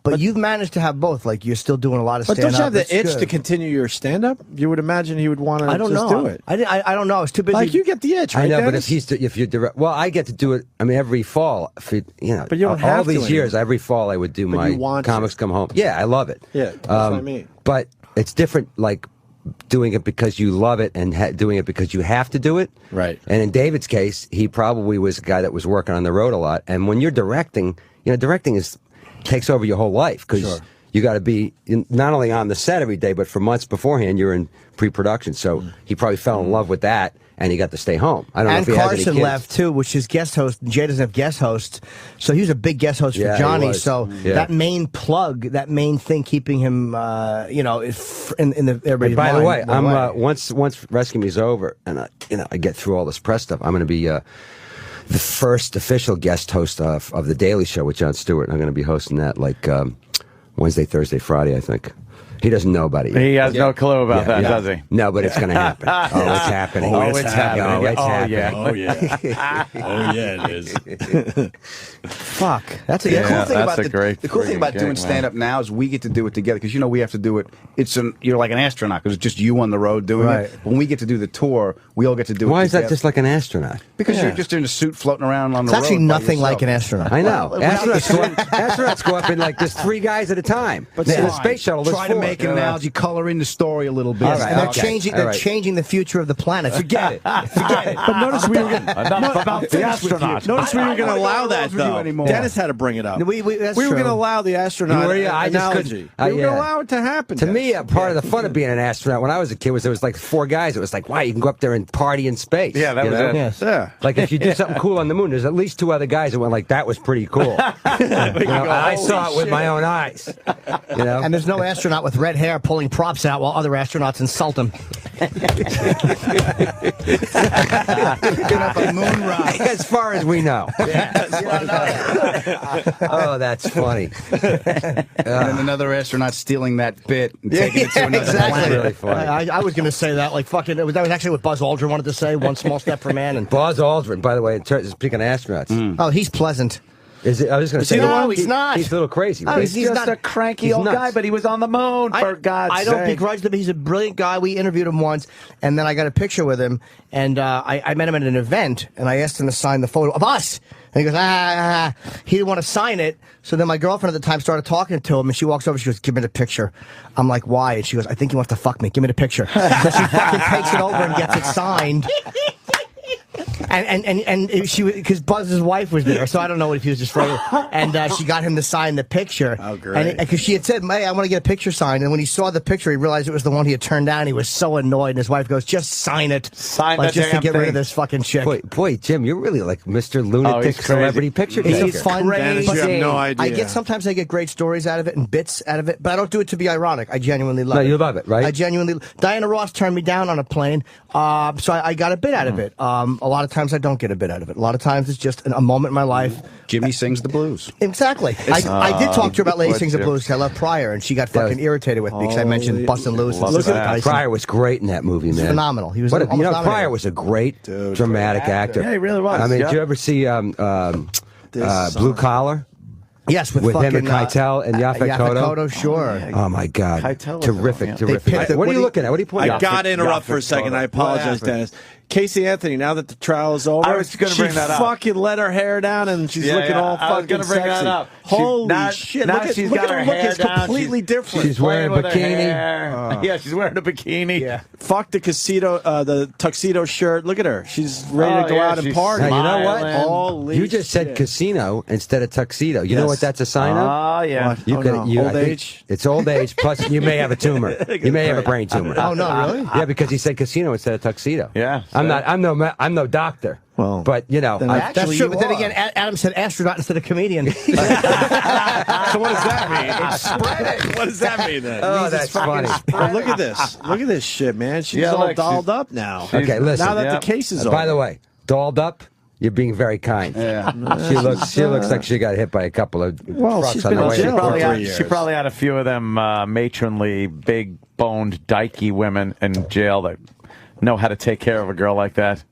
S6: but you've managed to have both. Like you're still doing a lot of
S2: But
S6: stand-up.
S2: don't you have the
S6: It's
S2: itch
S6: good.
S2: to continue your stand-up? You would imagine he would want to
S6: I don't
S2: just
S6: know.
S2: do it.
S6: I don't know. I was too busy.
S2: Like, you get the itch, right,
S5: I know, but
S2: Dennis?
S5: if you direct, well, I get to do it. I mean, every fall, but
S2: But you don't
S5: all
S2: have to
S5: these years,
S2: anymore.
S5: every fall, I would do
S2: But
S5: my
S2: you want
S5: comics
S2: to.
S5: come home. Yeah, I love it.
S2: Yeah, that's what I mean.
S5: But it's different, like doing it because you love it and doing it because you have to do it.
S2: Right.
S5: And in David's case, he probably was a guy that was working on the road a lot. And when you're directing, directing takes over your whole life because.
S2: Sure.
S5: You got to be not only on the set every day, but for months beforehand, you're in pre-production. So he probably fell in love with that, and he got to stay home. I don't know
S6: and
S5: if he has any
S6: Carson
S5: kids.
S6: left too, which is guest host. Jay doesn't have guest hosts, so he was a big guest host
S5: Yeah,
S6: for
S5: he
S6: Johnny.
S5: was.
S6: So
S5: Yeah.
S6: that main plug, that main thing, keeping him, in the everybody's
S5: By the
S6: mind,
S5: way,
S6: went away.
S5: once Rescue Me's over, and I get through all this press stuff, I'm going to be the first official guest host of the Daily Show with Jon Stewart. I'm going to be hosting that like Wednesday, Thursday, Friday, I think. He doesn't know about it yet.
S3: He has no clue about that, does he?
S5: No, but it's going to happen. Oh, it's happening.
S3: Oh, it's happening.
S5: Oh, it's
S3: Oh,
S5: happening.
S3: yeah.
S1: Oh yeah. Oh yeah, it is.
S6: Fuck, that's a
S3: Yeah.
S4: The cool thing
S3: that's
S4: about
S3: a great
S4: the cool thing
S3: freaking
S4: about
S3: gig,
S4: doing
S3: man.
S4: stand up now is we get to do it together because we have to do it. You're like an astronaut because it's just you on the road doing
S6: Right.
S4: it. When we get to do the tour, we all get to do it.
S5: Why is that
S4: together.
S5: just like an astronaut?
S4: Because you're just in a suit floating around on
S6: It's
S4: the road.
S6: actually
S4: by
S6: nothing like an
S4: yourself.
S6: astronaut.
S5: I know.
S4: Well,
S5: Astronauts go up in like there's 3 guys at a time. But in the space shuttle, there's
S4: try
S5: 4.
S4: to make an analogy, color in the story a little bit.
S5: All right,
S6: And they're
S5: okay.
S6: changing.
S5: All
S6: They're
S5: right.
S6: changing the future of the planet. Forget it. Forget it.
S2: But notice we were going
S3: Enough about the astronaut.
S2: Notice we were going to
S4: wanna go
S2: allow
S4: on
S2: that
S4: roads with you
S2: though.
S4: anymore.
S2: Dennis had to bring it up.
S6: We that's
S2: we were
S6: true.
S2: going to allow the astronaut
S5: Were you? I just
S2: analogy.
S5: couldn't-
S2: We were going
S5: yeah.
S2: to allow it to happen.
S5: To
S2: Dennis.
S5: me, part of the fun of being an astronaut when I was a kid was there was like 4 guys. It was like, wow, you can go up there and party in space.
S3: Yeah, that
S5: you
S3: was
S5: know?
S3: it.
S6: Yes.
S2: Yeah.
S5: Like if you do something cool on the moon, there's at least 2 other guys that went like, that was pretty cool. You know, I saw it with my own eyes. You know?
S6: And there's no astronaut with red hair pulling props out while other astronauts insult him.
S4: Picking up a moon rock.
S5: As far as we know. Oh, that's funny.
S4: And then another astronaut stealing that bit and taking it to another
S5: That's
S4: planet.
S5: really funny.
S6: I was going to say that, like fucking. That was actually what Buzz Aldrin wanted to say. One small step for man, and
S5: Buzz Aldrin, by the way, speaking of astronauts,
S6: oh, he's pleasant.
S5: is it? I was going to say,
S6: he the one? He's not.
S5: He's a little crazy.
S6: No,
S5: right?
S6: he's
S3: Just
S6: not-
S3: a cranky
S5: he's
S3: old
S5: nuts.
S3: guy, but he was on the moon, for God's
S6: I
S3: sake.
S6: don't begrudge him. He's a brilliant guy. We interviewed him once, and then I got a picture with him, and I met him at an event, and I asked him to sign the photo of us. And he goes, he didn't want to sign it. So then my girlfriend at the time started talking to him, and she walks over, she goes, give me the picture. I'm like, why? And she goes, I think he wants to fuck me. Give me the picture. So she fucking takes it over and gets it signed. And she, because Buzz's wife was there, so I don't know if he was just afraid. And she got him to sign the picture.
S2: Oh, great.
S6: Because she had said, "Hey, I want to get a picture signed." And when he saw the picture, he realized it was the one he had turned down. He was so annoyed. And his wife goes, "Just sign it,
S3: Sign
S6: like,
S3: that
S6: just to
S3: damn
S6: get rid
S3: thing."
S6: of this fucking chick."
S5: Boy, Jim, you're really like Mr. Lunatic
S3: he's
S5: celebrity picture
S6: He's
S5: taker.
S6: a fun,
S2: Dennis, you have no idea.
S6: Sometimes I get great stories out of it and bits out of it, but I don't do it to be ironic. I genuinely love it.
S5: No, you love it, right?
S6: I genuinely. Diana Ross turned me down on a plane, so I got a bit out of it. A lot of times I don't get a bit out of it. A lot of times it's just a moment in my life.
S4: Jimmy sings the blues.
S6: Exactly. I did talk to her about Lady Sings the
S3: Jim?
S6: Blues. I love Pryor, and she got fucking irritated with me because I mentioned Bustin' Loose. And
S3: Look
S6: stuff.
S3: at that.
S5: Pryor was great in that movie, man.
S6: Phenomenal. He was
S5: What a-
S6: almost nominated.
S5: Pryor was a great dramatic actor.
S3: Yeah, he really was.
S5: I mean,
S3: Yeah.
S5: did you ever see Blue Collar?
S6: Yes,
S5: With
S6: fucking,
S5: him and Keitel and Yaphet Kotto?
S6: Kotto, sure.
S5: Oh my God!
S3: Keitel was
S5: Terrific,
S3: yeah.
S5: terrific.
S6: They picked the-
S5: What are you
S6: what
S5: looking at? What are you pointing
S2: I
S5: at?
S2: got to interrupt for a
S3: Yaphet
S2: second.
S3: Kotto.
S2: I apologize,
S3: What happened?
S2: Dennis. Casey Anthony, now that the trial is over,
S3: I was gonna
S2: she
S3: bring that up.
S2: fucking let her hair down and she's
S3: Yeah,
S2: looking
S3: yeah,
S2: all
S3: I was
S2: fucking
S3: gonna bring
S2: sexy.
S3: that up.
S2: Holy
S3: Now-
S2: shit!
S3: now
S2: Look at,
S3: she's
S2: look
S3: got
S2: at her
S3: her
S2: look.
S3: hair
S2: It's
S3: down.
S2: completely different.
S5: She's wearing a
S3: Playing with her
S5: bikini.
S3: hair. Yeah, she's wearing a bikini.
S6: Yeah.
S2: Fuck the the tuxedo shirt. Look at her. She's ready to go
S3: yeah,
S2: out and
S3: she's
S2: party.
S5: Now, you know what?
S3: smiling.
S2: Holy
S5: You just said
S2: shit.
S5: casino instead of tuxedo. You know
S2: Yes.
S5: what that's a sign of?
S3: Oh, yeah.
S2: What?
S5: You
S2: Oh,
S5: could,
S2: no.
S5: you, I
S2: Old
S5: think
S2: age?
S5: It's old age. Plus, you may have a tumor. You may have a brain tumor.
S6: Oh no, really?
S5: Yeah, because he said casino instead of tuxedo.
S3: Yeah,
S5: I'm
S3: so-
S5: not. I'm no doctor.
S2: Well,
S5: but you know,
S2: then
S5: I,
S2: actually
S6: That's true.
S2: you
S6: But then
S2: are.
S6: again, Adam said astronaut instead of comedian.
S2: So what does that mean? It's spreading. What does that mean then?
S5: oh, that's funny.
S2: Oh, look at this. Look at this shit, man. She's
S3: Yeah,
S2: all
S3: look,
S2: dolled
S3: she's-
S2: up now.
S5: Okay, listen.
S2: Now that
S3: Yeah.
S2: the case is over.
S5: By the way, dolled up. You're being very kind.
S4: Yeah.
S5: She looks like she got hit by a couple of trucks
S2: she's
S5: on
S2: been
S5: the
S2: in
S5: way.
S2: jail
S5: to
S2: for
S5: court.
S2: 3 years.
S3: She probably had a few of them matronly, big-boned, dykey women in jail that know how to take care of a girl like that.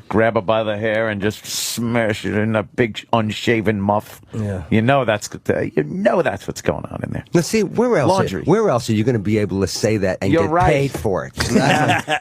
S3: Grab her by the hair and just smash it in a big unshaven muff.
S6: Yeah.
S3: You know that's what's going on in there.
S5: Let's see where else.
S3: Laundry.
S5: Where else are you going to be able to say that and
S3: You're
S5: get
S3: right.
S5: paid for it?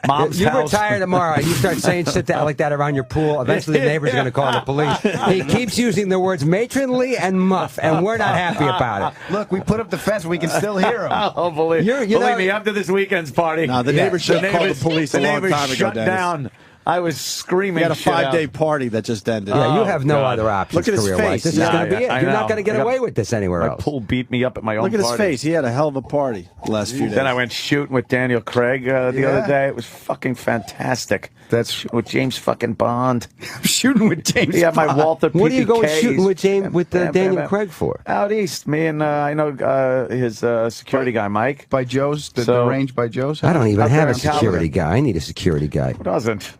S3: Mom's
S5: You
S3: house.
S5: retire tomorrow. You start saying shit like that around your pool. Eventually, the neighbors are going to call the police. He keeps using the words matronly and muff, and we're not happy about it.
S4: Look, we put up the fence. We can still hear him.
S3: Oh, believe
S5: You know-
S3: me, after this weekend's party.
S2: No, the neighbors should have called the police a long
S3: neighbors
S2: time ago,
S3: shut
S2: Dennis.
S3: down. I was screaming.
S2: We had a
S3: shit out.
S2: 5-day party that just ended.
S5: Yeah, you have no
S3: God.
S5: other options
S2: Look at his
S5: career-wise.
S2: face.
S5: This is
S2: Yeah,
S5: going to be it.
S3: I
S5: You're
S3: know.
S5: not going to get
S3: I got-
S5: away with this anywhere
S3: My
S5: else.
S3: pool beat me up at my own
S2: Look at his
S3: party.
S2: face. He had a hell of a party the last few days.
S3: Then I went shooting with Daniel Craig the other day. It was fucking fantastic.
S4: That's
S3: Shooting with James fucking Bond.
S4: shooting with James.
S3: He had my Walter
S5: What are you going
S3: PPKs.
S5: shooting with
S3: Bam,
S5: Daniel
S3: bam.
S5: Craig for?
S3: Out east. Me and I know his security guy, Mike.
S4: by Joe's. The
S3: So-
S4: range by Joe's.
S5: I don't even
S3: Out
S5: have
S3: there
S5: a
S3: in
S5: security
S3: Calgary.
S5: guy. I need a security guy.
S3: Who doesn't?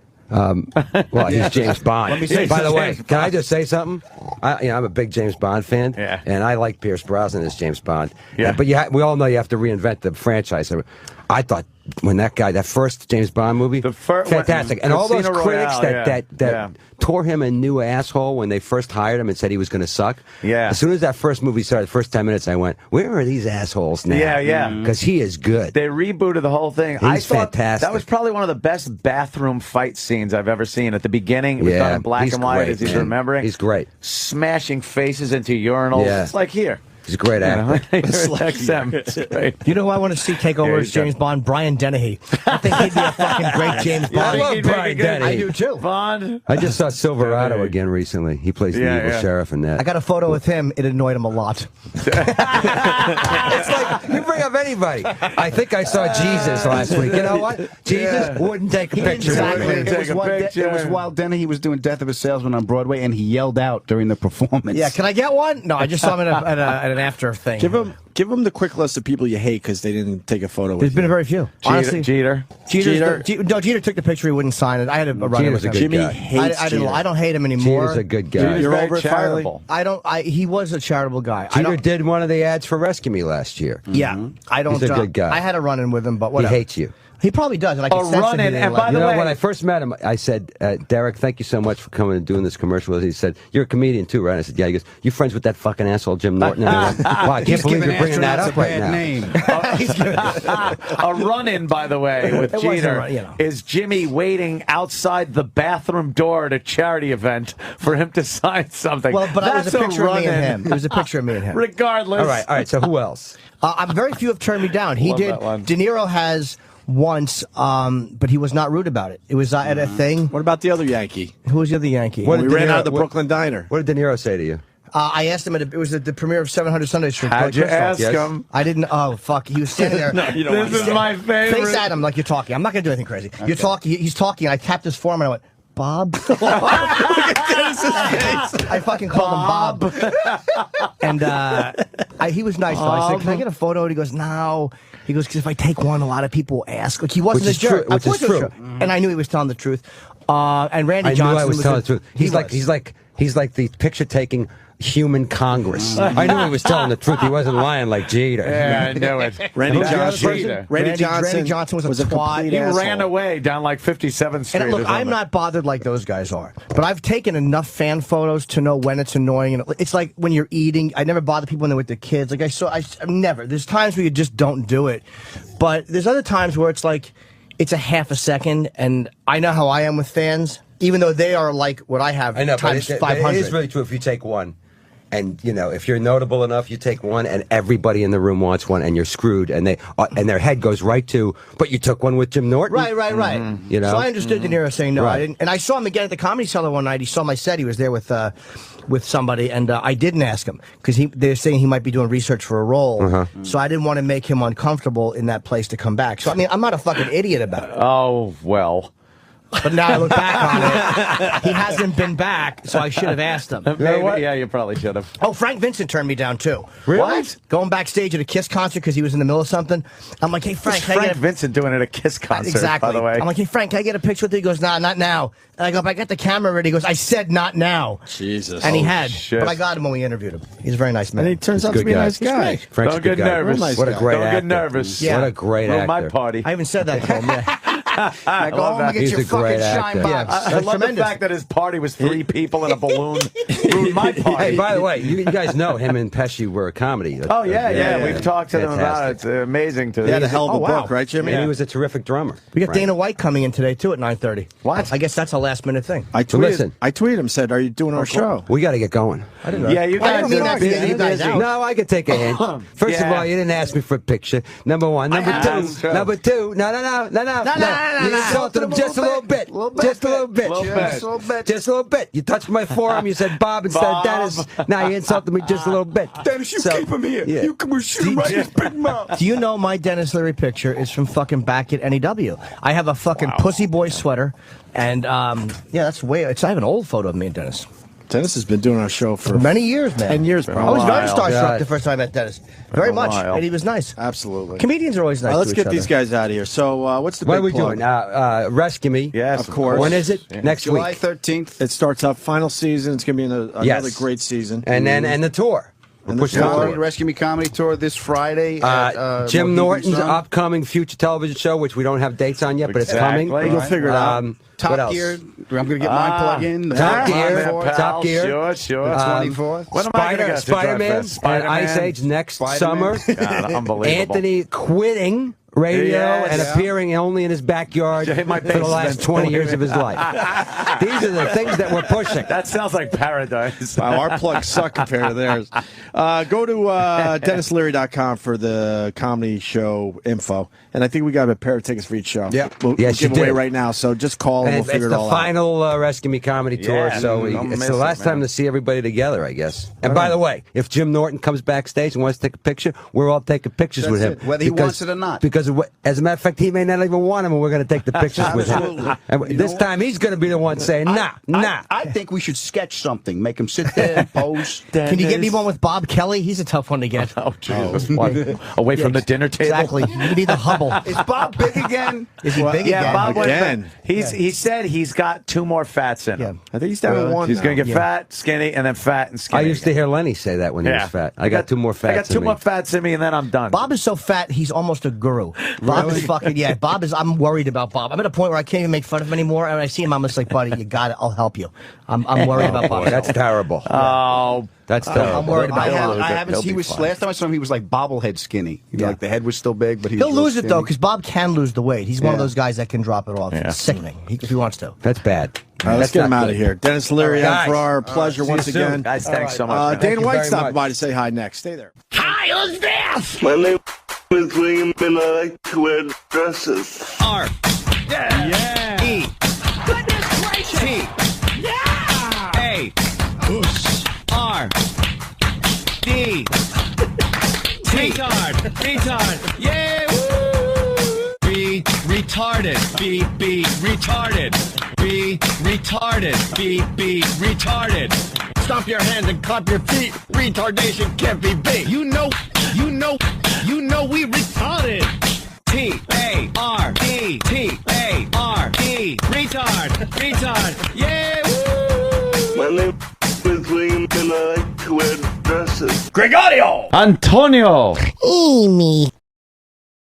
S5: Well, he's James Bond.
S3: me say
S5: By the way,
S3: James
S5: can I just say something? I'm a big James Bond fan,
S3: Yeah.
S5: and I like Pierce Brosnan as James Bond.
S3: Yeah.
S5: But we all know you have to reinvent the franchise. I thought when that first James Bond movie, fantastic, and all those
S3: Casino
S5: critics
S3: Royale,
S5: that
S3: yeah.
S5: tore him a new asshole when they first hired him and said he was going to suck.
S3: Yeah.
S5: As soon as that first movie started, the first 10 minutes, I went, "Where are these assholes now?"
S3: Yeah, yeah.
S5: Because he is good.
S3: They rebooted the whole thing. I
S5: He's
S3: thought
S5: fantastic.
S3: that was probably one of the best bathroom fight scenes I've ever seen. At the beginning, it was done in black
S5: he's
S3: and white,
S5: great,
S3: as he's
S5: man.
S3: remembering.
S5: He's great.
S3: Smashing faces into urinals.
S5: Yeah.
S3: It's like here.
S5: He's a great actor.
S3: It's like XM. It's great.
S6: You know who I want to see take over
S3: Yeah,
S6: as
S3: he's done.
S6: James Bond? Brian Dennehy. I think he'd be a fucking great James
S5: Yeah, I
S6: Bond.
S5: love
S3: He'd make
S5: Brian
S3: it good.
S5: Dennehy.
S6: I do too.
S3: Bond.
S5: I just saw Silverado
S3: Yeah.
S5: again recently. He plays the
S3: Yeah,
S5: evil
S3: yeah.
S5: sheriff in that.
S6: I got a photo with him. It annoyed him a lot.
S5: It's like you bring up anybody. I think I saw Jesus last week. You know what? Jesus wouldn't take a picture.
S6: Exactly.
S5: with me.
S3: Take a picture.
S4: It was while Denny was doing Death of a Salesman on Broadway, and he yelled out during the performance.
S6: Yeah, can I get one? No, I just saw him at an after thing.
S2: Give him the quick list of people you hate because they didn't take a photo
S6: There's
S2: with
S6: been
S2: you.
S6: very few. Honestly,
S3: Jeter.
S6: Jeter took the picture. He wouldn't sign it. I had a run
S5: Jeter's
S6: with
S5: a
S6: him.
S5: good
S2: Jimmy
S5: guy.
S2: hates Jeter.
S6: I don't hate him anymore.
S5: Jeter's a good guy.
S3: Jeter's
S2: You're
S3: very
S2: over it finally?
S3: charitable.
S6: He was a charitable guy. I
S5: Jeter
S6: don't,
S5: did one of the ads for Rescue Me last year.
S6: yeah, I don't.
S5: He's a good guy.
S6: I had a run in with him, but
S5: He
S6: whatever.
S5: hates you.
S6: He probably does, and I can
S3: A
S6: sense that
S3: run-in,
S6: he didn't
S3: and
S6: like
S3: by
S6: it.
S3: the
S5: You know,
S3: way-
S5: when I first met him, I said, Derek, thank you so much for coming and doing this commercial. He said, you're a comedian too, right? I said, yeah. He goes, you friends with that fucking asshole Jim Norton? And I went, wow, I can't believe you're bringing that up right now.
S4: Name.
S3: A run-in, by the way, with
S6: It wasn't
S3: Jeter
S6: a run, you know.
S3: is Jimmy waiting outside the bathroom door at a charity event for him to sign something.
S6: Well, but it was
S3: That's
S6: a picture of me and
S3: run-in.
S6: him. It was a picture of me and him.
S3: Regardless.
S5: All right. So who else?
S6: I'm very few have turned me down. He
S3: Love
S6: did.
S3: that one.
S6: De Niro has once, but he was not rude about it. It was at a thing.
S2: What about the other Yankee?
S6: Who was the other Yankee?
S2: We ran out of the Brooklyn Diner.
S5: What did De Niro say to you?
S6: I asked him, it was the premiere of 700 Sunday Street.
S3: How'd you ask him?
S6: I didn't, oh, fuck. He was standing there.
S3: This is my favorite.
S6: Face at him like you're talking. I'm not going to do anything crazy. Okay. You're talking. He's talking. I tapped his forearm and I went, Bob? Look at Dennis's face. I fucking called him Bob. And he was nice, though. I said, can I get a photo? And he goes, no. He goes, because if I take one, a lot of people will ask. Like, he wasn't a jerk.
S5: Which is true.
S6: And I knew he was telling the truth. And Randy Johnson
S5: I knew I was telling the truth. He's like the picture-taking human Congress. I knew he was telling the truth. He wasn't lying like Jeter.
S3: Yeah, I knew it.
S2: Randy Johnson.
S6: Randy Johnson was a twat.
S3: He ran away down like 57th Street.
S6: And look, I'm not bothered like those guys are, but I've taken enough fan photos to know when it's annoying. And it's like when you're eating. I never bother people when they're with their kids. Like I never. There's times where you just don't do it, but there's other times where it's like it's a half a second, and I know how I am with fans. Even though they are like what I have,
S5: I know,
S6: times
S5: but
S6: 500.
S5: it is really true if you take one. And you know, if you're notable enough, you take one, and everybody in the room wants one, and you're screwed. And and their head goes right to, but you took one with Jim Norton,
S6: right. Mm-hmm. You know, so I understood De Niro saying no. Right. I didn't, and I saw him again at the Comedy Cellar one night. He saw my set. He was there with somebody, and I didn't ask him because they're saying he might be doing research for a role. So I didn't want to make him uncomfortable in that place to come back. So I mean, I'm not a fucking idiot about it.
S3: Oh well.
S6: But now I look back on it, he hasn't been back, so I should have asked him.
S3: Maybe, yeah, you probably should have.
S6: Oh, Frank Vincent turned me down, too.
S3: Really?
S6: What? Going backstage at a Kiss concert because he was in the middle of something. I'm like, hey, Frank, can I get a...
S3: Vincent doing it at a Kiss concert,
S6: exactly.
S3: by the way.
S6: I'm like, hey, Frank, can I get a picture with you? He goes, nah, not now. And I go, I got the camera ready. He goes, I said not now.
S2: Jesus.
S6: And he had.
S3: Shit.
S6: But I got him when we interviewed him. He's a very nice man.
S2: And he turns out to be a nice guy.
S5: Frank's
S3: Don't get nervous.
S2: Nice
S5: what a great
S3: Don't
S5: actor.
S3: get nervous.
S6: Yeah.
S5: What a great actor.
S3: My party.
S6: I even said that to him, yeah.
S4: Now go home and get
S5: He's
S4: your
S5: a great
S4: fucking shine
S5: actor.
S4: box.
S3: I love
S6: tremendous.
S3: the fact that his party was 3 people in a balloon. Ruined my party.
S5: Hey, by the way, you guys know him and Pesci were a comedy.
S3: Oh, yeah. We've talked to them about it.
S5: Fantastic.
S3: It's amazing to
S2: He had a hell of a book, right, Jimmy?
S5: And he was a terrific drummer.
S6: We got Dana White coming in today, too, at 9:30.
S3: What?
S6: I guess that's a last-minute thing.
S2: I
S5: listen.
S2: tweeted him, said, are you doing our show?
S5: We got to get going.
S6: I didn't know.
S3: Yeah, you
S6: I
S3: guys
S6: don't mean
S3: are
S6: that to get you guys out.
S5: No, I could take a hint. First of all, you didn't ask me for a picture. Number one. Number
S3: That's
S5: two.
S3: true.
S5: Number two. No. You insulted him just a little bit. Just a little bit. Just a little bit. You touched my forearm. You said Bob instead of Dennis. Now you insulted me just a little bit.
S4: Dennis, you keep him here.
S5: Yeah.
S4: You can shoot him right in his big mouth.
S6: Do you know my Dennis Leary picture is from fucking back at NEW? I have a fucking Pussy Boy sweater, and yeah, that's I have an old photo of me and Dennis.
S2: Dennis has been doing our show for
S6: Many years, man.
S2: 10 years,
S6: I
S2: probably.
S6: was very starstruck
S5: God.
S6: the first time I met Dennis. Very
S3: a
S6: much,
S3: while.
S6: and he was nice.
S2: Absolutely.
S6: Comedians are always nice.
S2: All right, let's
S6: to
S2: get
S6: each
S2: these
S6: other.
S2: guys out of here. So, what's the
S5: What
S2: big
S5: are we
S2: plug?
S5: doing? Rescue Me.
S3: Yes,
S2: Of course.
S5: When is it?
S3: Yeah.
S5: Next
S4: July
S5: week.
S4: 13th.
S2: It starts up final season. It's going to be another
S5: Yes.
S2: great season.
S5: And the tour. We're
S2: And the
S5: pushing
S2: tour.
S5: the
S4: Comedy
S5: tour.
S4: Rescue Me comedy tour this Friday. At,
S5: Jim
S4: Mohegan
S5: Norton's
S4: Sun.
S5: upcoming future television show, which we don't have dates on yet, but it's
S3: Exactly.
S5: coming.
S2: You'll figure it out.
S5: What
S4: Top
S5: else?
S4: Gear. I'm going to get mine plug in. The
S5: Top Gear.
S4: 24th.
S5: Top Gear.
S3: Sure.
S4: 24th.
S3: When am I gonna go to
S5: Spider-Man
S3: Drugfest?
S5: and Ice Age next
S4: Spider-Man.
S5: summer.
S3: God, unbelievable.
S5: Anthony quitting radio
S3: Yes.
S5: and
S3: Yeah.
S5: appearing only in his backyard
S3: In my
S5: for the last
S3: basement.
S5: 20 years of his life. These are the things that we're pushing.
S3: That sounds like paradise.
S2: Wow, our plugs suck compared to theirs. Go to DennisLeary.com for the comedy show info. And I think we got a pair of tickets for each show.
S5: Yeah.
S2: We'll
S5: Yes,
S2: give
S5: you
S2: away
S5: do.
S2: right now. So just call and
S5: And
S2: we'll figure
S5: it's
S2: it
S5: the
S2: all
S5: final Rescue Me comedy tour,
S3: Yeah,
S5: so
S3: don't
S5: it's
S3: miss
S5: the
S3: it,
S5: last time
S3: man.
S5: to see everybody together, I guess. And by the way, if Jim Norton comes backstage and wants to take a picture, we're all taking pictures with him.
S4: it, whether he wants it or not.
S5: Because, as a matter of fact, he may not even want him, and we're going to take the pictures with him.
S4: Absolutely.
S5: And
S4: You
S5: this
S4: know
S5: time, he's going to be the one saying, nah.
S4: I think we should sketch something. Make him sit there and pose.
S6: Can you get me one with Bob Kelly? He's a tough one to get.
S3: Oh, Jesus. What? Away from the dinner table?
S6: Exactly. You need the Hubble.
S4: Is Bob big again?
S6: Is he big
S3: Yeah,
S6: again?
S3: Bob went
S2: Again.
S3: He said he's got 2 more fats in him.
S2: I think he's down to one.
S3: He's
S2: now.
S3: going to get fat, skinny, and then fat and skinny.
S5: I used to hear Lenny say that when he was fat. I got 2 more fats
S3: I got 2
S5: in me.
S3: more fats in me, and then I'm done.
S6: Bob is so fat, he's almost a guru. Bob is fucking, yeah, Bob is, I'm worried about Bob. I'm at a point where I can't even make fun of him anymore. And when I see him, I'm just like, buddy, you got it. I'll help you. I'm worried about Bob.
S5: Boy, that's terrible.
S3: Oh,
S5: That's terrible.
S6: I'm worried about
S3: He'll
S6: him.
S3: lose it.
S4: I haven't.
S3: He'll
S4: He
S3: be
S4: was
S3: fine.
S4: last time I saw him. He was like bobblehead skinny.
S6: Yeah.
S4: Like the head was still big, but he
S6: He'll
S4: was real
S6: lose it, though,
S4: skinny.
S6: because Bob can lose the weight. He's one of
S4: Yeah.
S6: those guys that can drop it off.
S3: Yeah.
S6: It's sickening if he wants to.
S5: That's bad.
S2: All right, let's get him out of here. Dennis Leary
S5: All
S2: and
S5: right,
S2: Farrar,
S5: guys.
S2: pleasure
S5: See you
S2: once
S5: soon.
S2: again.
S3: Guys, thanks so much. man.
S2: Dana
S5: you
S2: White
S5: very
S2: stopping
S5: much.
S2: by to say hi next. Stay there.
S7: Hi, who's this? My name
S1: with women, I like to wear dresses.
S7: R. Yeah. E. Goodness gracious. T. Yeah. A. Oosh. R. D. Retard. Retard. Yeah. Woo. B. Retarded. B. Retarded. B. Retarded. B. Retarded. Stomp your hands and clap your feet. Retardation can't be beat. You know we retarded. T-A-R-D. T-A-R-D. Retard. Yeah, woo.
S1: My name is William and I like to wear dresses.
S3: Antonio.
S8: Amy.